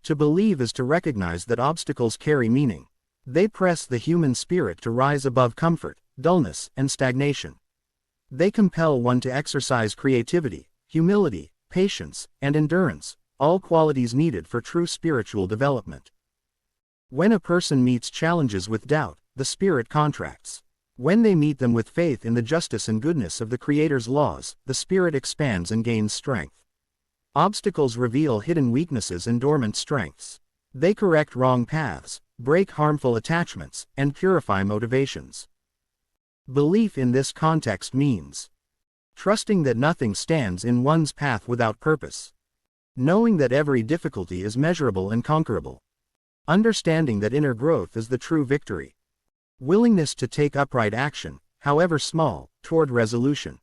To believe is to recognize that obstacles carry meaning. They press the human spirit to rise above comfort, dullness, and stagnation. They compel one to exercise creativity, humility, patience, and endurance, all qualities needed for true spiritual development. When a person meets challenges with doubt, the spirit contracts. When they meet them with faith in the justice and goodness of the Creator's laws, the spirit expands and gains strength. Obstacles reveal hidden weaknesses and dormant strengths. They correct wrong paths, break harmful attachments, and purify motivations. Belief in this context means trusting that nothing stands in one's path without purpose. Knowing that every difficulty is measurable and conquerable. Understanding that inner growth is the true victory. Willingness to take upright action, however small, toward resolution.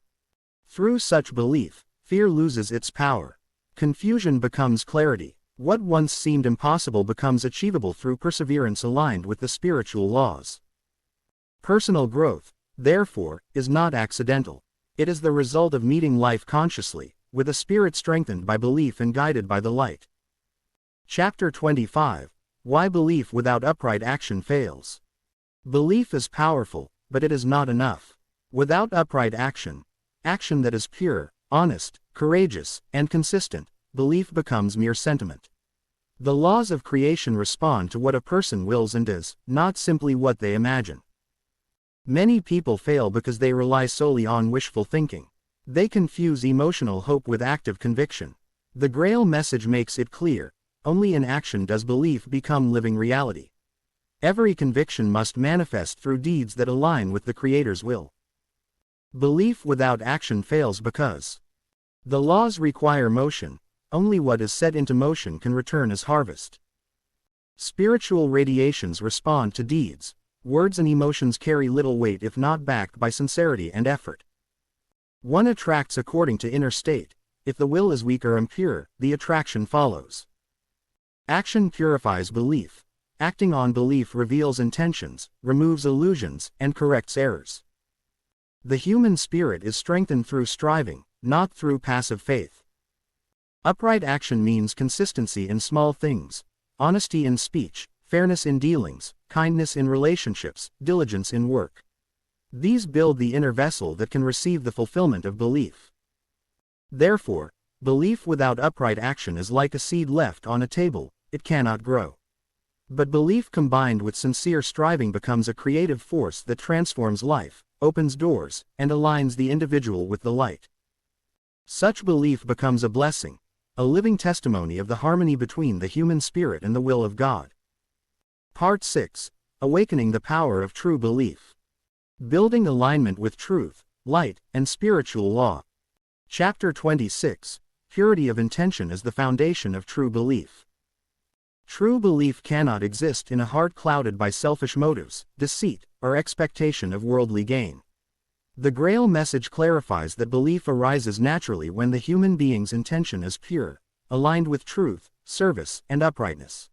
Through such belief, fear loses its power. Confusion becomes clarity. What once seemed impossible becomes achievable through perseverance aligned with the spiritual laws. Personal growth, therefore, is not accidental. It is the result of meeting life consciously, with a spirit strengthened by belief and guided by the light. Chapter 25. Why belief without upright action fails. Belief is powerful, but it is not enough. Without upright action, action that is pure, honest, courageous, and consistent, belief becomes mere sentiment. The laws of creation respond to what a person wills and does, not simply what they imagine. Many people fail because they rely solely on wishful thinking. They confuse emotional hope with active conviction. The Grail Message makes it clear. Only in action does belief become living reality. Every conviction must manifest through deeds that align with the Creator's will. Belief without action fails because the laws require motion. Only what is set into motion can return as harvest. Spiritual radiations respond to deeds. Words and emotions carry little weight if not backed by sincerity and effort. One attracts according to inner state. If the will is weak or impure, the attraction follows. Action purifies belief. Acting on belief reveals intentions, removes illusions, and corrects errors. The human spirit is strengthened through striving, not through passive faith. Upright action means consistency in small things, honesty in speech, fairness in dealings, kindness in relationships, diligence in work. These build the inner vessel that can receive the fulfillment of belief. Therefore, belief without upright action is like a seed left on a table. It cannot grow. But belief combined with sincere striving becomes a creative force that transforms life, opens doors, and aligns the individual with the light. Such belief becomes a blessing, a living testimony of the harmony between the human spirit and the will of God. Part 6. Awakening the power of true belief. Building alignment with truth, light, and spiritual law. Chapter 26. Purity of intention is the foundation of true belief. True belief cannot exist in a heart clouded by selfish motives, deceit, or expectation of worldly gain. The Grail Message clarifies that belief arises naturally when the human being's intention is pure, aligned with truth, service, and uprightness.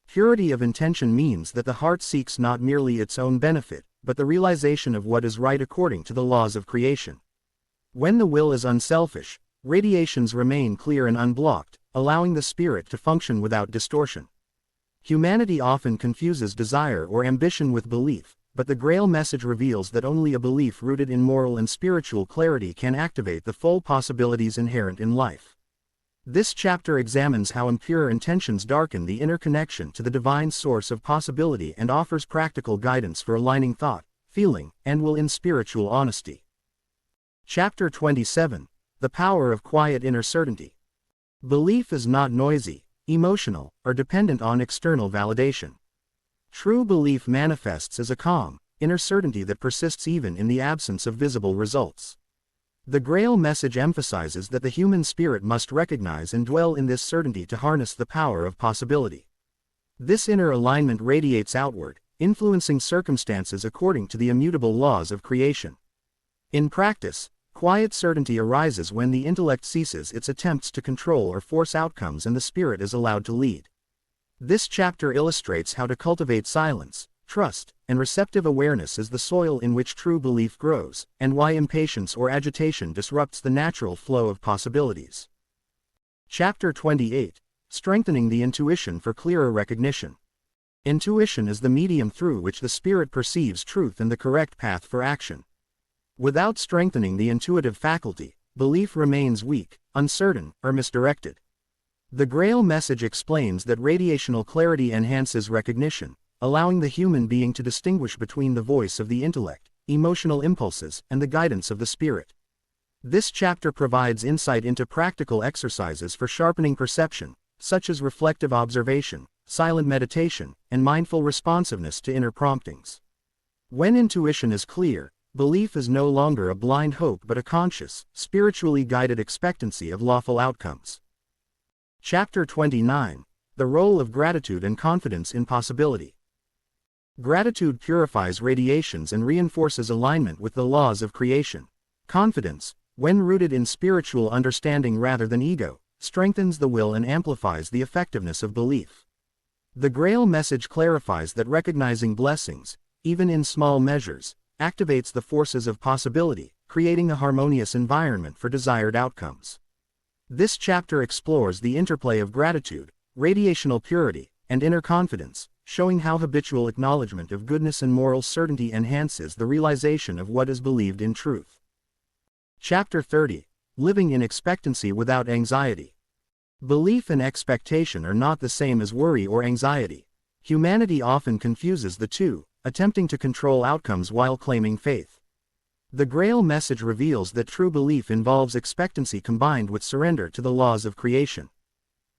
Purity of intention means that the heart seeks not merely its own benefit, but the realization of what is right according to the laws of creation. When the will is unselfish, radiations remain clear and unblocked, allowing the spirit to function without distortion. Humanity often confuses desire or ambition with belief, but the Grail Message reveals that only a belief rooted in moral and spiritual clarity can activate the full possibilities inherent in life. This chapter examines how impure intentions darken the inner connection to the divine source of possibility and offers practical guidance for aligning thought, feeling, and will in spiritual honesty. Chapter 27. The Power of Quiet Inner Certainty. Belief is not noisy, emotional, or dependent on external validation. True belief manifests as a calm, inner certainty that persists even in the absence of visible results. The Grail Message emphasizes that the human spirit must recognize and dwell in this certainty to harness the power of possibility. This inner alignment radiates outward, influencing circumstances according to the immutable laws of creation. In practice, quiet certainty arises when the intellect ceases its attempts to control or force outcomes and the spirit is allowed to lead. This chapter illustrates how to cultivate silence, trust, and receptive awareness as the soil in which true belief grows, and why impatience or agitation disrupts the natural flow of possibilities. Chapter 28. Strengthening the intuition for clearer recognition. Intuition is the medium through which the spirit perceives truth and the correct path for action. Without strengthening the intuitive faculty, belief remains weak, uncertain, or misdirected. The Grail Message explains that radiational clarity enhances recognition, allowing the human being to distinguish between the voice of the intellect, emotional impulses, and the guidance of the spirit. This chapter provides insight into practical exercises for sharpening perception, such as reflective observation, silent meditation, and mindful responsiveness to inner promptings. When intuition is clear, belief is no longer a blind hope but a conscious, spiritually guided expectancy of lawful outcomes. Chapter 29. The Role of Gratitude and Confidence in Possibility. Gratitude purifies radiations and reinforces alignment with the laws of creation. Confidence, when rooted in spiritual understanding rather than ego, strengthens the will and amplifies the effectiveness of belief. The Grail Message clarifies that recognizing blessings, even in small measures, activates the forces of possibility, creating a harmonious environment for desired outcomes. This chapter explores the interplay of gratitude, radiational purity, and inner confidence, showing how habitual acknowledgement of goodness and moral certainty enhances the realization of what is believed in truth. Chapter 30. Living in Expectancy Without Anxiety. Belief and expectation are not the same as worry or anxiety. Humanity often confuses the two, attempting to control outcomes while claiming faith. The Grail Message reveals that true belief involves expectancy combined with surrender to the laws of creation.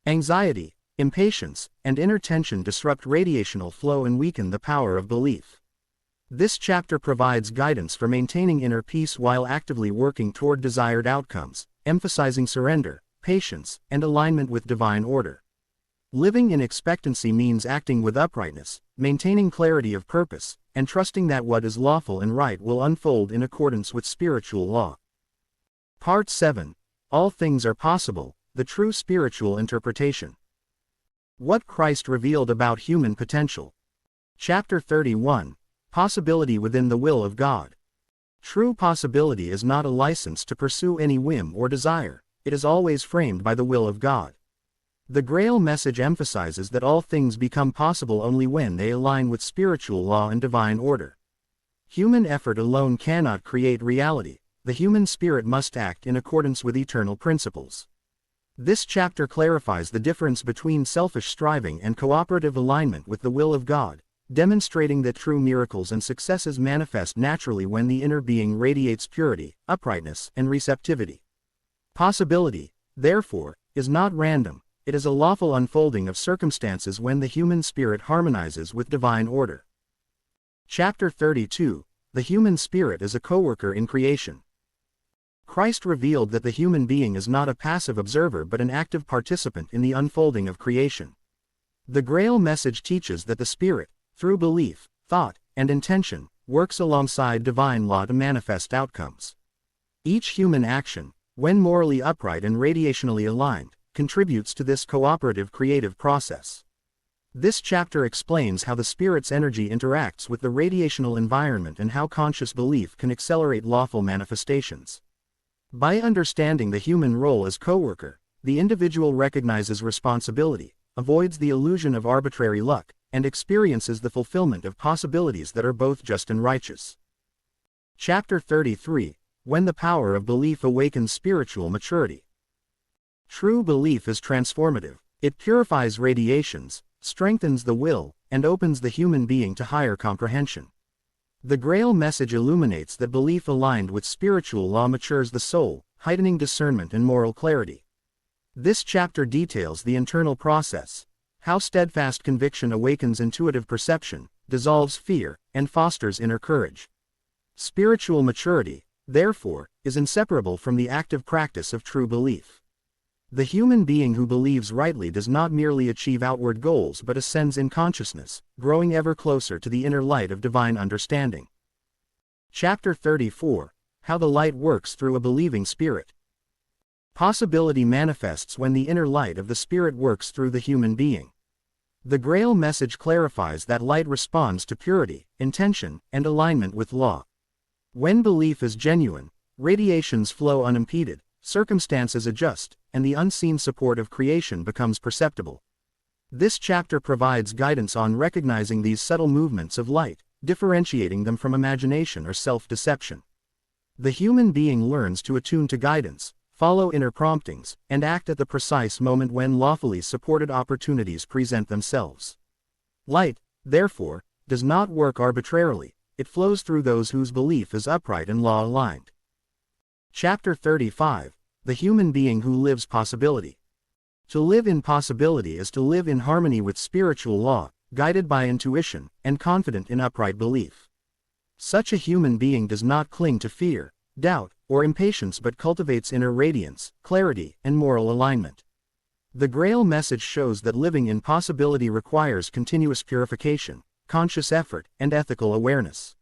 Anxiety, impatience, and inner tension disrupt radiational flow and weaken the power of belief. This chapter provides guidance for maintaining inner peace while actively working toward desired outcomes, emphasizing surrender, patience, and alignment with divine order. Living in expectancy means acting with uprightness, maintaining clarity of purpose, and trusting that what is lawful and right will unfold in accordance with spiritual law. Part 7. All Things Are Possible, the True Spiritual Interpretation. What Christ Revealed About Human Potential. Chapter 31. Possibility Within the Will of God. True possibility is not a license to pursue any whim or desire, it is always framed by the will of God. The Grail Message emphasizes that all things become possible only when they align with spiritual law and divine order. Human effort alone cannot create reality, the human spirit must act in accordance with eternal principles. This chapter clarifies the difference between selfish striving and cooperative alignment with the will of God, demonstrating that true miracles and successes manifest naturally when the inner being radiates purity, uprightness, and receptivity. Possibility, therefore, is not random, it is a lawful unfolding of circumstances when the human spirit harmonizes with divine order. Chapter 32. The Human Spirit as a Co-worker in Creation. Christ revealed that the human being is not a passive observer but an active participant in the unfolding of creation. The Grail Message teaches that the spirit, through belief, thought, and intention, works alongside divine law to manifest outcomes. Each human action, when morally upright and radiationally aligned, contributes to this cooperative creative process. This chapter explains how the spirit's energy interacts with the radiational environment and how conscious belief can accelerate lawful manifestations. By understanding the human role as co-worker, the individual recognizes responsibility, avoids the illusion of arbitrary luck, and experiences the fulfillment of possibilities that are both just and righteous. Chapter 33. When the Power of Belief Awakens Spiritual Maturity. True belief is transformative. It purifies radiations, strengthens the will, and opens the human being to higher comprehension. The Grail Message illuminates that belief aligned with spiritual law matures the soul, heightening discernment and moral clarity. This chapter details the internal process, how steadfast conviction awakens intuitive perception, dissolves fear, and fosters inner courage. Spiritual maturity, therefore, is inseparable from the active practice of true belief. The human being who believes rightly does not merely achieve outward goals but ascends in consciousness, growing ever closer to the inner light of divine understanding. Chapter 34. How the light works through a believing spirit. Possibility manifests when the inner light of the spirit works through the human being. The Grail Message clarifies that light responds to purity, intention, and alignment with law. When belief is genuine, radiations flow unimpeded, circumstances adjust, and the unseen support of creation becomes perceptible. This chapter provides guidance on recognizing these subtle movements of light, differentiating them from imagination or self-deception. The human being learns to attune to guidance, follow inner promptings, and act at the precise moment when lawfully supported opportunities present themselves. Light, therefore, does not work arbitrarily, it flows through those whose belief is upright and law-aligned. Chapter 35. The human being who lives possibility. To live in possibility is to live in harmony with spiritual law, guided by intuition, and confident in upright belief. Such a human being does not cling to fear, doubt, or impatience but cultivates inner radiance, clarity, and moral alignment. The Grail Message shows that living in possibility requires continuous purification, conscious effort, and ethical awareness.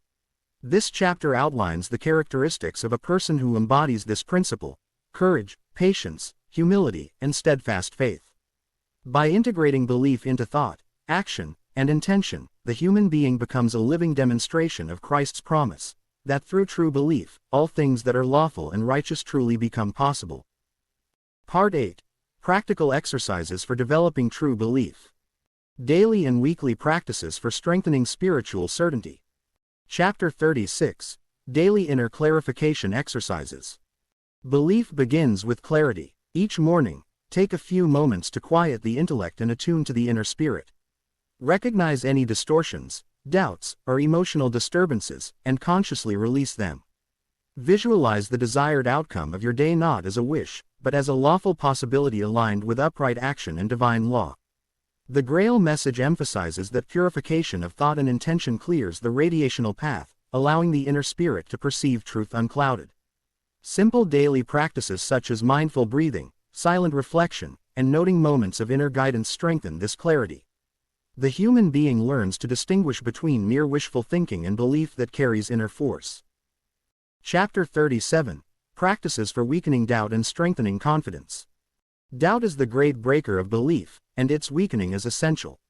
This chapter outlines the characteristics of a person who embodies this principle: courage, patience, humility, and steadfast faith. By integrating belief into thought, action, and intention, the human being becomes a living demonstration of Christ's promise, that through true belief, all things that are lawful and righteous truly become possible. Part 8. Practical exercises for developing true belief. Daily and weekly practices for strengthening spiritual certainty. Chapter 36. Daily Inner Clarification Exercises. Belief begins with clarity. Each morning, take a few moments to quiet the intellect and attune to the inner spirit. Recognize any distortions, doubts, or emotional disturbances, and consciously release them. Visualize the desired outcome of your day not as a wish, but as a lawful possibility aligned with upright action and divine law. The Grail Message emphasizes that purification of thought and intention clears the radiational path, allowing the inner spirit to perceive truth unclouded. Simple daily practices such as mindful breathing, silent reflection, and noting moments of inner guidance strengthen this clarity. The human being learns to distinguish between mere wishful thinking and belief that carries inner force. Chapter 37. Practices for weakening doubt and strengthening confidence. Doubt is the great breaker of belief, and its weakening is essential.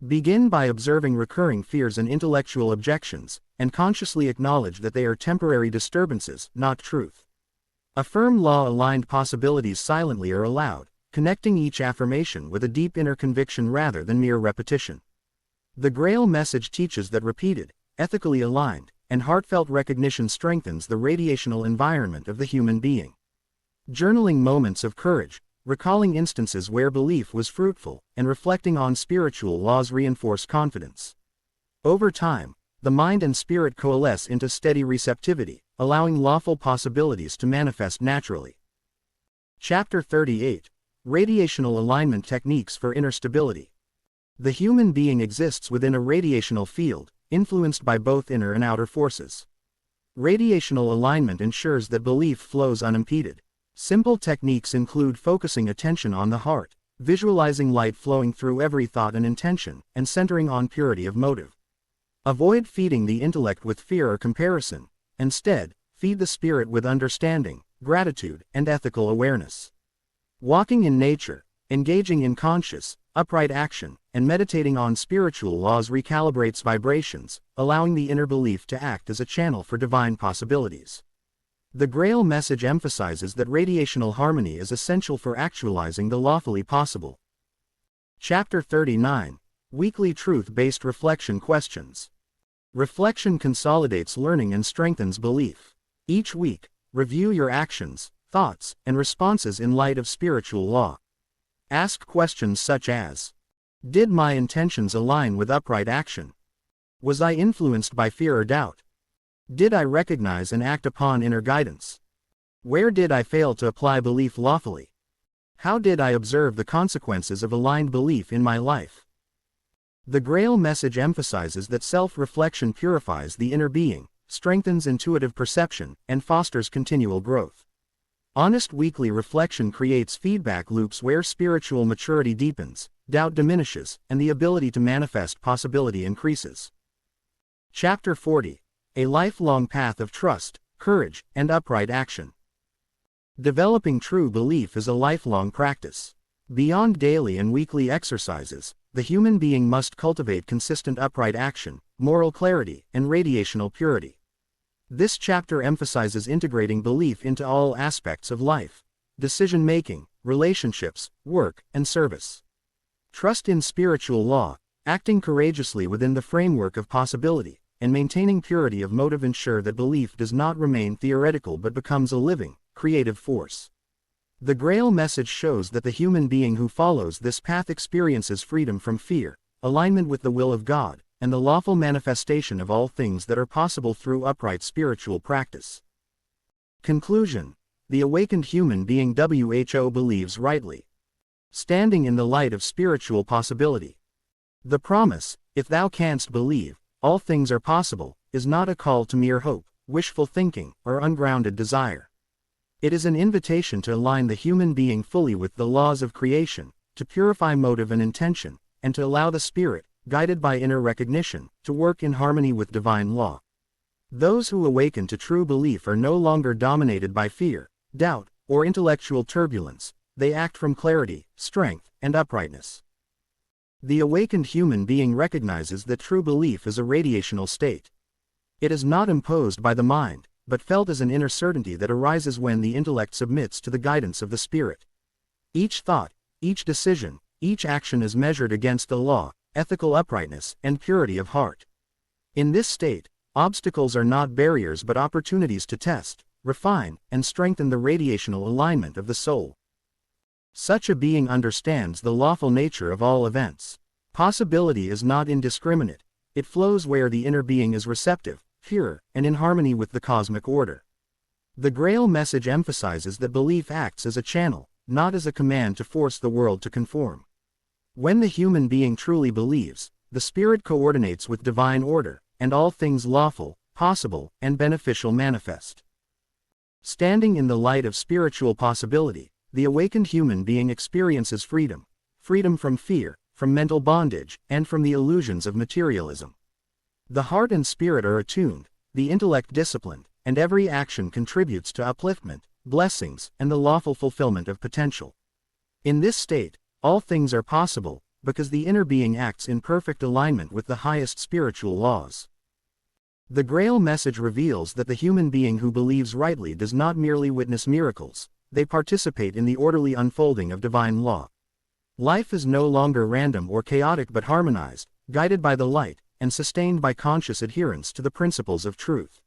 Begin by observing recurring fears and intellectual objections, and consciously acknowledge that they are temporary disturbances, not truth. Affirm law-aligned possibilities silently or aloud, connecting each affirmation with a deep inner conviction rather than mere repetition. The Grail Message teaches that repeated, ethically aligned, and heartfelt recognition strengthens the radiational environment of the human being. Journaling moments of courage, recalling instances where belief was fruitful, and reflecting on spiritual laws reinforce confidence. Over time, the mind and spirit coalesce into steady receptivity, allowing lawful possibilities to manifest naturally. Chapter 38. Radiational Alignment Techniques for Inner Stability. The human being exists within a radiational field, influenced by both inner and outer forces. Radiational alignment ensures that belief flows unimpeded. Simple techniques include focusing attention on the heart, visualizing light flowing through every thought and intention, and centering on purity of motive. Avoid feeding the intellect with fear or comparison. Instead, feed the spirit with understanding, gratitude, and ethical awareness. Walking in nature, engaging in conscious, upright action, and meditating on spiritual laws recalibrates vibrations, allowing the inner belief to act as a channel for divine possibilities. The Grail Message emphasizes that radiational harmony is essential for actualizing the lawfully possible. Chapter 39. Weekly Truth-Based Reflection Questions. Reflection consolidates learning and strengthens belief. Each week, review your actions, thoughts, and responses in light of spiritual law. Ask questions such as: did my intentions align with upright action? Was I influenced by fear or doubt? Did I recognize and act upon inner guidance? Where did I fail to apply belief lawfully? How did I observe the consequences of aligned belief in my life? The Grail Message emphasizes that self-reflection purifies the inner being, strengthens intuitive perception, and fosters continual growth. Honest weekly reflection creates feedback loops where spiritual maturity deepens, doubt diminishes, and the ability to manifest possibility increases. Chapter 40. A lifelong path of trust, courage, and upright action. Developing true belief is a lifelong practice. Beyond daily and weekly exercises, the human being must cultivate consistent upright action, moral clarity, and radiational purity. This chapter emphasizes integrating belief into all aspects of life: decision-making, relationships, work, and service. Trust in spiritual law, acting courageously within the framework of possibility, and maintaining purity of motive ensure that belief does not remain theoretical but becomes a living, creative force. The Grail Message shows that the human being who follows this path experiences freedom from fear, alignment with the will of God, and the lawful manifestation of all things that are possible through upright spiritual practice. Conclusion. The awakened human being WHO believes rightly. Standing in the light of spiritual possibility. The promise, "If thou canst believe, all things are possible," is not a call to mere hope, wishful thinking, or ungrounded desire. It is an invitation to align the human being fully with the laws of creation, to purify motive and intention, and to allow the spirit, guided by inner recognition, to work in harmony with divine law. Those who awaken to true belief are no longer dominated by fear, doubt, or intellectual turbulence. They act from clarity, strength, and uprightness. The awakened human being recognizes that true belief is a radiational state. It is not imposed by the mind, but felt as an inner certainty that arises when the intellect submits to the guidance of the spirit. Each thought, each decision, each action is measured against the law, ethical uprightness, and purity of heart. In this state, obstacles are not barriers but opportunities to test, refine, and strengthen the radiational alignment of the soul. Such a being understands the lawful nature of all events. Possibility is not indiscriminate. It flows where the inner being is receptive, pure, and in harmony with the cosmic order. The Grail Message emphasizes that belief acts as a channel, not as a command to force the world to conform. When the human being truly believes, the spirit coordinates with divine order, and all things lawful, possible, and beneficial manifest. Standing in the light of spiritual possibility, the awakened human being experiences freedom. Freedom from fear, from mental bondage, and from the illusions of materialism. The heart and spirit are attuned, the intellect disciplined, and every action contributes to upliftment, blessings, and the lawful fulfillment of potential. In this state, all things are possible, because the inner being acts in perfect alignment with the highest spiritual laws. The Grail Message reveals that the human being who believes rightly does not merely witness miracles, they participate in the orderly unfolding of divine law. Life is no longer random or chaotic but harmonized, guided by the light, and sustained by conscious adherence to the principles of truth.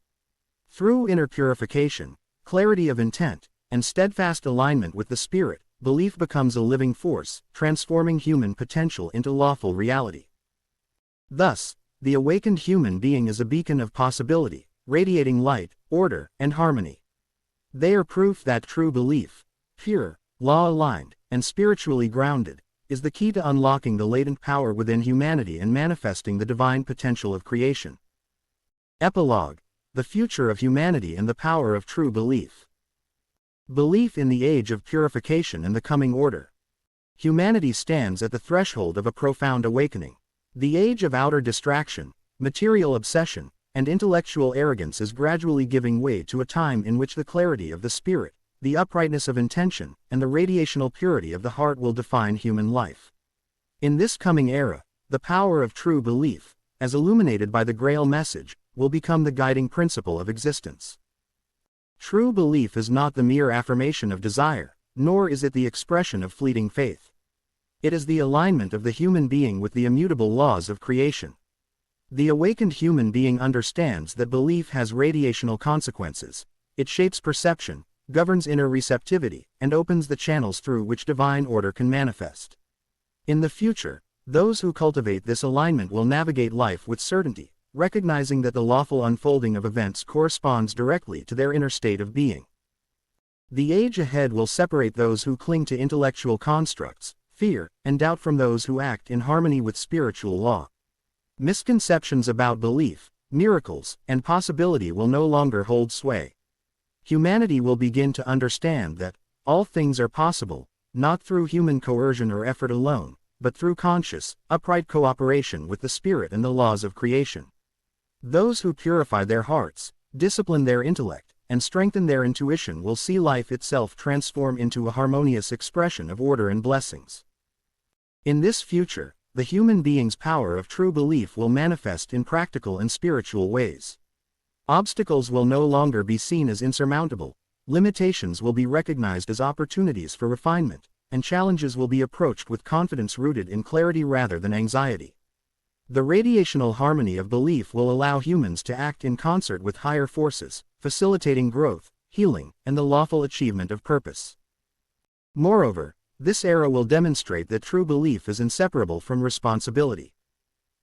Through inner purification, clarity of intent, and steadfast alignment with the spirit, belief becomes a living force, transforming human potential into lawful reality. Thus, the awakened human being is a beacon of possibility, radiating light, order, and harmony. They are proof that true belief, pure, law-aligned, and spiritually grounded, is the key to unlocking the latent power within humanity and manifesting the divine potential of creation. Epilogue: the future of humanity and the power of true belief. Belief in the age of purification and the coming order. Humanity stands at the threshold of a profound awakening. The age of outer distraction, material obsession, and intellectual arrogance is gradually giving way to a time in which the clarity of the spirit, the uprightness of intention, and the radiational purity of the heart will define human life. In this coming era, the power of true belief, as illuminated by the Grail Message, will become the guiding principle of existence. True belief is not the mere affirmation of desire, nor is it the expression of fleeting faith. It is the alignment of the human being with the immutable laws of creation. The awakened human being understands that belief has radiational consequences. It shapes perception, governs inner receptivity, and opens the channels through which divine order can manifest. In the future, those who cultivate this alignment will navigate life with certainty, recognizing that the lawful unfolding of events corresponds directly to their inner state of being. The age ahead will separate those who cling to intellectual constructs, fear, and doubt from those who act in harmony with spiritual law. Misconceptions about belief, miracles, and possibility will no longer hold sway. Humanity will begin to understand that all things are possible, not through human coercion or effort alone, but through conscious, upright cooperation with the Spirit and the laws of creation. Those who purify their hearts, discipline their intellect, and strengthen their intuition will see life itself transform into a harmonious expression of order and blessings. In this future, the human being's power of true belief will manifest in practical and spiritual ways. Obstacles will no longer be seen as insurmountable, limitations will be recognized as opportunities for refinement, and challenges will be approached with confidence rooted in clarity rather than anxiety. The radiational harmony of belief will allow humans to act in concert with higher forces, facilitating growth, healing, and the lawful achievement of purpose. Moreover, this era will demonstrate that true belief is inseparable from responsibility.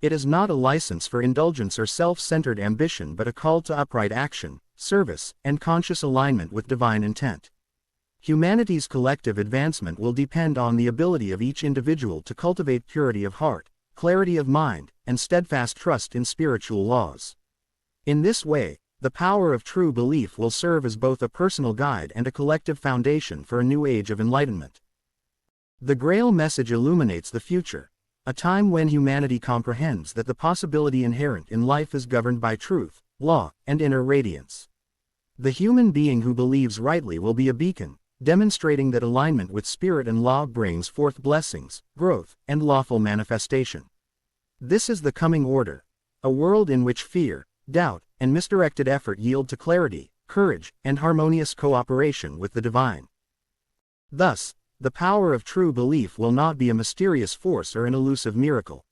It is not a license for indulgence or self-centered ambition but a call to upright action, service, and conscious alignment with divine intent. Humanity's collective advancement will depend on the ability of each individual to cultivate purity of heart, clarity of mind, and steadfast trust in spiritual laws. In this way, the power of true belief will serve as both a personal guide and a collective foundation for a new age of enlightenment. The Grail Message illuminates the future, a time when humanity comprehends that the possibility inherent in life is governed by truth, law, and inner radiance. The human being who believes rightly will be a beacon, demonstrating that alignment with spirit and law brings forth blessings, growth, and lawful manifestation. This is the coming order, a world in which fear, doubt, and misdirected effort yield to clarity, courage, and harmonious cooperation with the divine. Thus, the power of true belief will not be a mysterious force or an elusive miracle.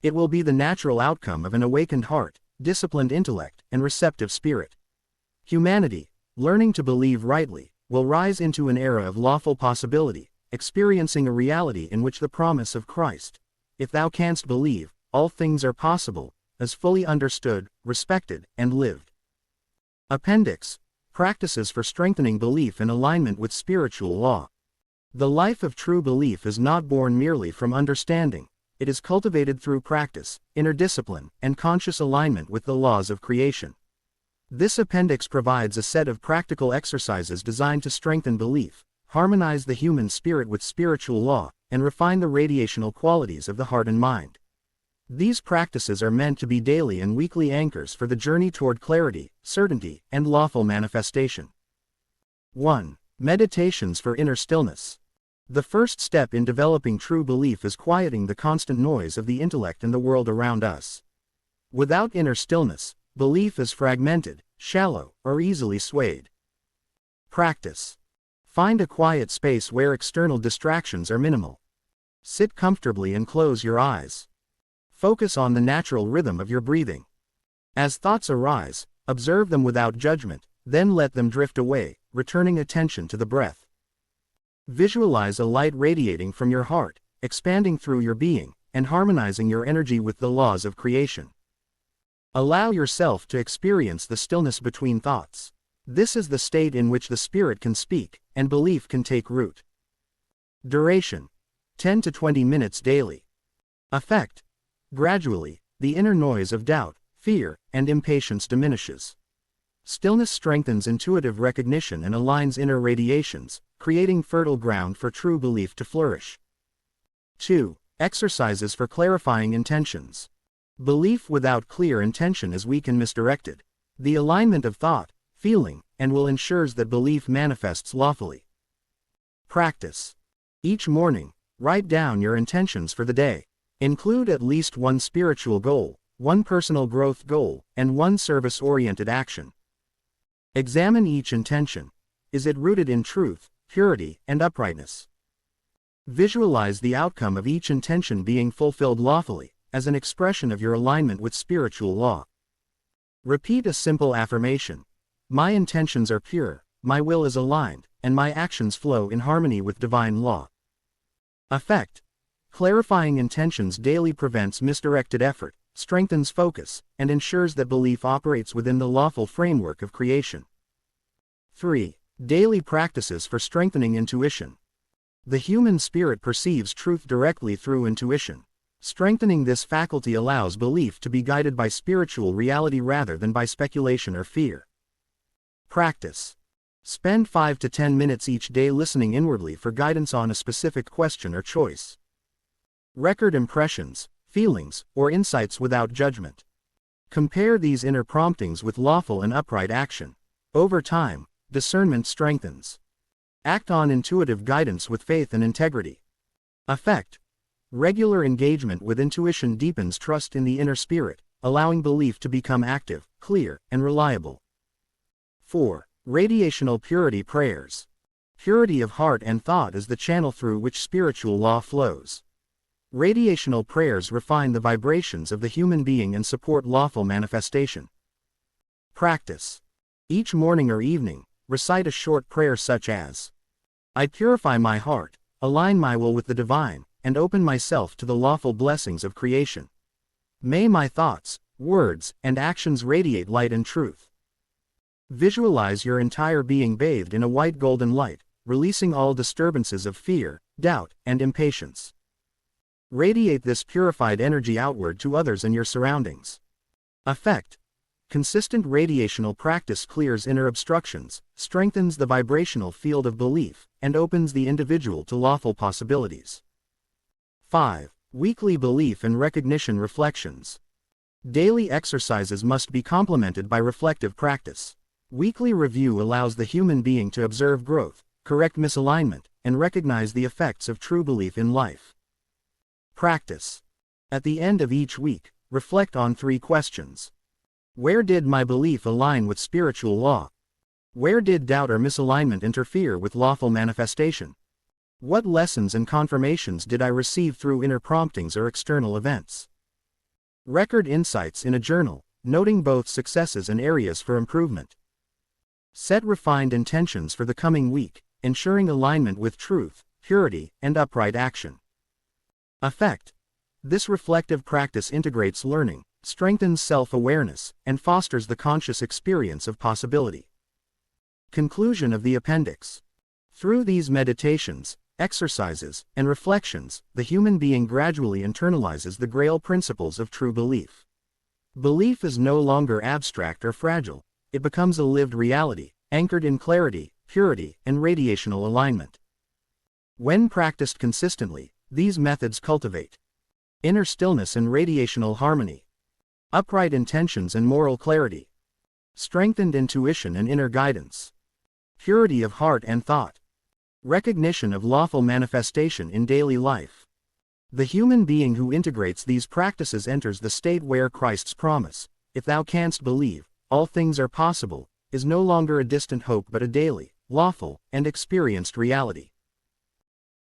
It will be the natural outcome of an awakened heart, disciplined intellect, and receptive spirit. Humanity, learning to believe rightly, will rise into an era of lawful possibility, experiencing a reality in which the promise of Christ, "If thou canst believe, all things are possible," is fully understood, respected, and lived. Appendix: Practices for strengthening belief in alignment with spiritual law. The life of true belief is not born merely from understanding, it is cultivated through practice, inner discipline, and conscious alignment with the laws of creation. This appendix provides a set of practical exercises designed to strengthen belief, harmonize the human spirit with spiritual law, and refine the radiational qualities of the heart and mind. These practices are meant to be daily and weekly anchors for the journey toward clarity, certainty, and lawful manifestation. 1. Meditations for inner stillness. The first step in developing true belief is quieting the constant noise of the intellect and the world around us. Without inner stillness, belief is fragmented, shallow, or easily swayed. Practice. Find a quiet space where external distractions are minimal. Sit comfortably and close your eyes. Focus on the natural rhythm of your breathing. As thoughts arise, observe them without judgment, then let them drift away, returning attention to the breath. Visualize a light radiating from your heart, expanding through your being, and harmonizing your energy with the laws of creation. Allow yourself to experience the stillness between thoughts. This is the state in which the spirit can speak, and belief can take root. Duration: 10 to 20 minutes daily. Effect: gradually, the inner noise of doubt, fear, and impatience diminishes. Stillness strengthens intuitive recognition and aligns inner radiations, creating fertile ground for true belief to flourish. 2. Exercises for clarifying intentions. Belief without clear intention is weak and misdirected. The alignment of thought, feeling, and will ensures that belief manifests lawfully. Practice. Each morning, write down your intentions for the day. Include at least one spiritual goal, one personal growth goal, and one service-oriented action. Examine each intention. Is it rooted in truth, purity, and uprightness? Visualize the outcome of each intention being fulfilled lawfully, as an expression of your alignment with spiritual law. Repeat a simple affirmation. My intentions are pure, my will is aligned, and my actions flow in harmony with divine law. Effect: clarifying intentions daily prevents misdirected effort, strengthens focus, and ensures that belief operates within the lawful framework of creation. 3. Daily practices for strengthening intuition. The human spirit perceives truth directly through intuition. Strengthening this faculty allows belief to be guided by spiritual reality rather than by speculation or fear. Practice. Spend 5 to 10 minutes each day listening inwardly for guidance on a specific question or choice. Record impressions, feelings, or insights without judgment. Compare these inner promptings with lawful and upright action. Over time, discernment strengthens. Act on intuitive guidance with faith and integrity. Effect. Regular engagement with intuition deepens trust in the inner spirit, allowing belief to become active, clear, and reliable. 4. Radiational purity prayers. Purity of heart and thought is the channel through which spiritual law flows. Radiational prayers refine the vibrations of the human being and support lawful manifestation. Practice. Each morning or evening, recite a short prayer such as, I purify my heart, align my will with the divine, and open myself to the lawful blessings of creation. May my thoughts, words, and actions radiate light and truth. Visualize your entire being bathed in a white golden light, releasing all disturbances of fear, doubt, and impatience. Radiate this purified energy outward to others and your surroundings. Effect. Consistent radiational practice clears inner obstructions, strengthens the vibrational field of belief, and opens the individual to lawful possibilities. 5. Weekly belief and recognition reflections. Daily exercises must be complemented by reflective practice. Weekly review allows the human being to observe growth, correct misalignment, and recognize the effects of true belief in life. Practice. At the end of each week, reflect on 3 questions. Where did my belief align with spiritual law? Where did doubt or misalignment interfere with lawful manifestation? What lessons and confirmations did I receive through inner promptings or external events? Record insights in a journal, noting both successes and areas for improvement. Set refined intentions for the coming week, ensuring alignment with truth, purity, and upright action. Effect. This reflective practice integrates learning, strengthens self-awareness, and fosters the conscious experience of possibility. Conclusion of the appendix. Through these meditations, exercises, and reflections, the human being gradually internalizes the Grail principles of true belief. Belief is no longer abstract or fragile. It becomes a lived reality, anchored in clarity, purity, and radiational alignment. When practiced consistently, these methods cultivate inner stillness and radiational harmony, upright intentions and moral clarity, strengthened intuition and inner guidance, purity of heart and thought, recognition of lawful manifestation in daily life. The human being who integrates these practices enters the state where Christ's promise, if thou canst believe, all things are possible, is no longer a distant hope but a daily, lawful, and experienced reality.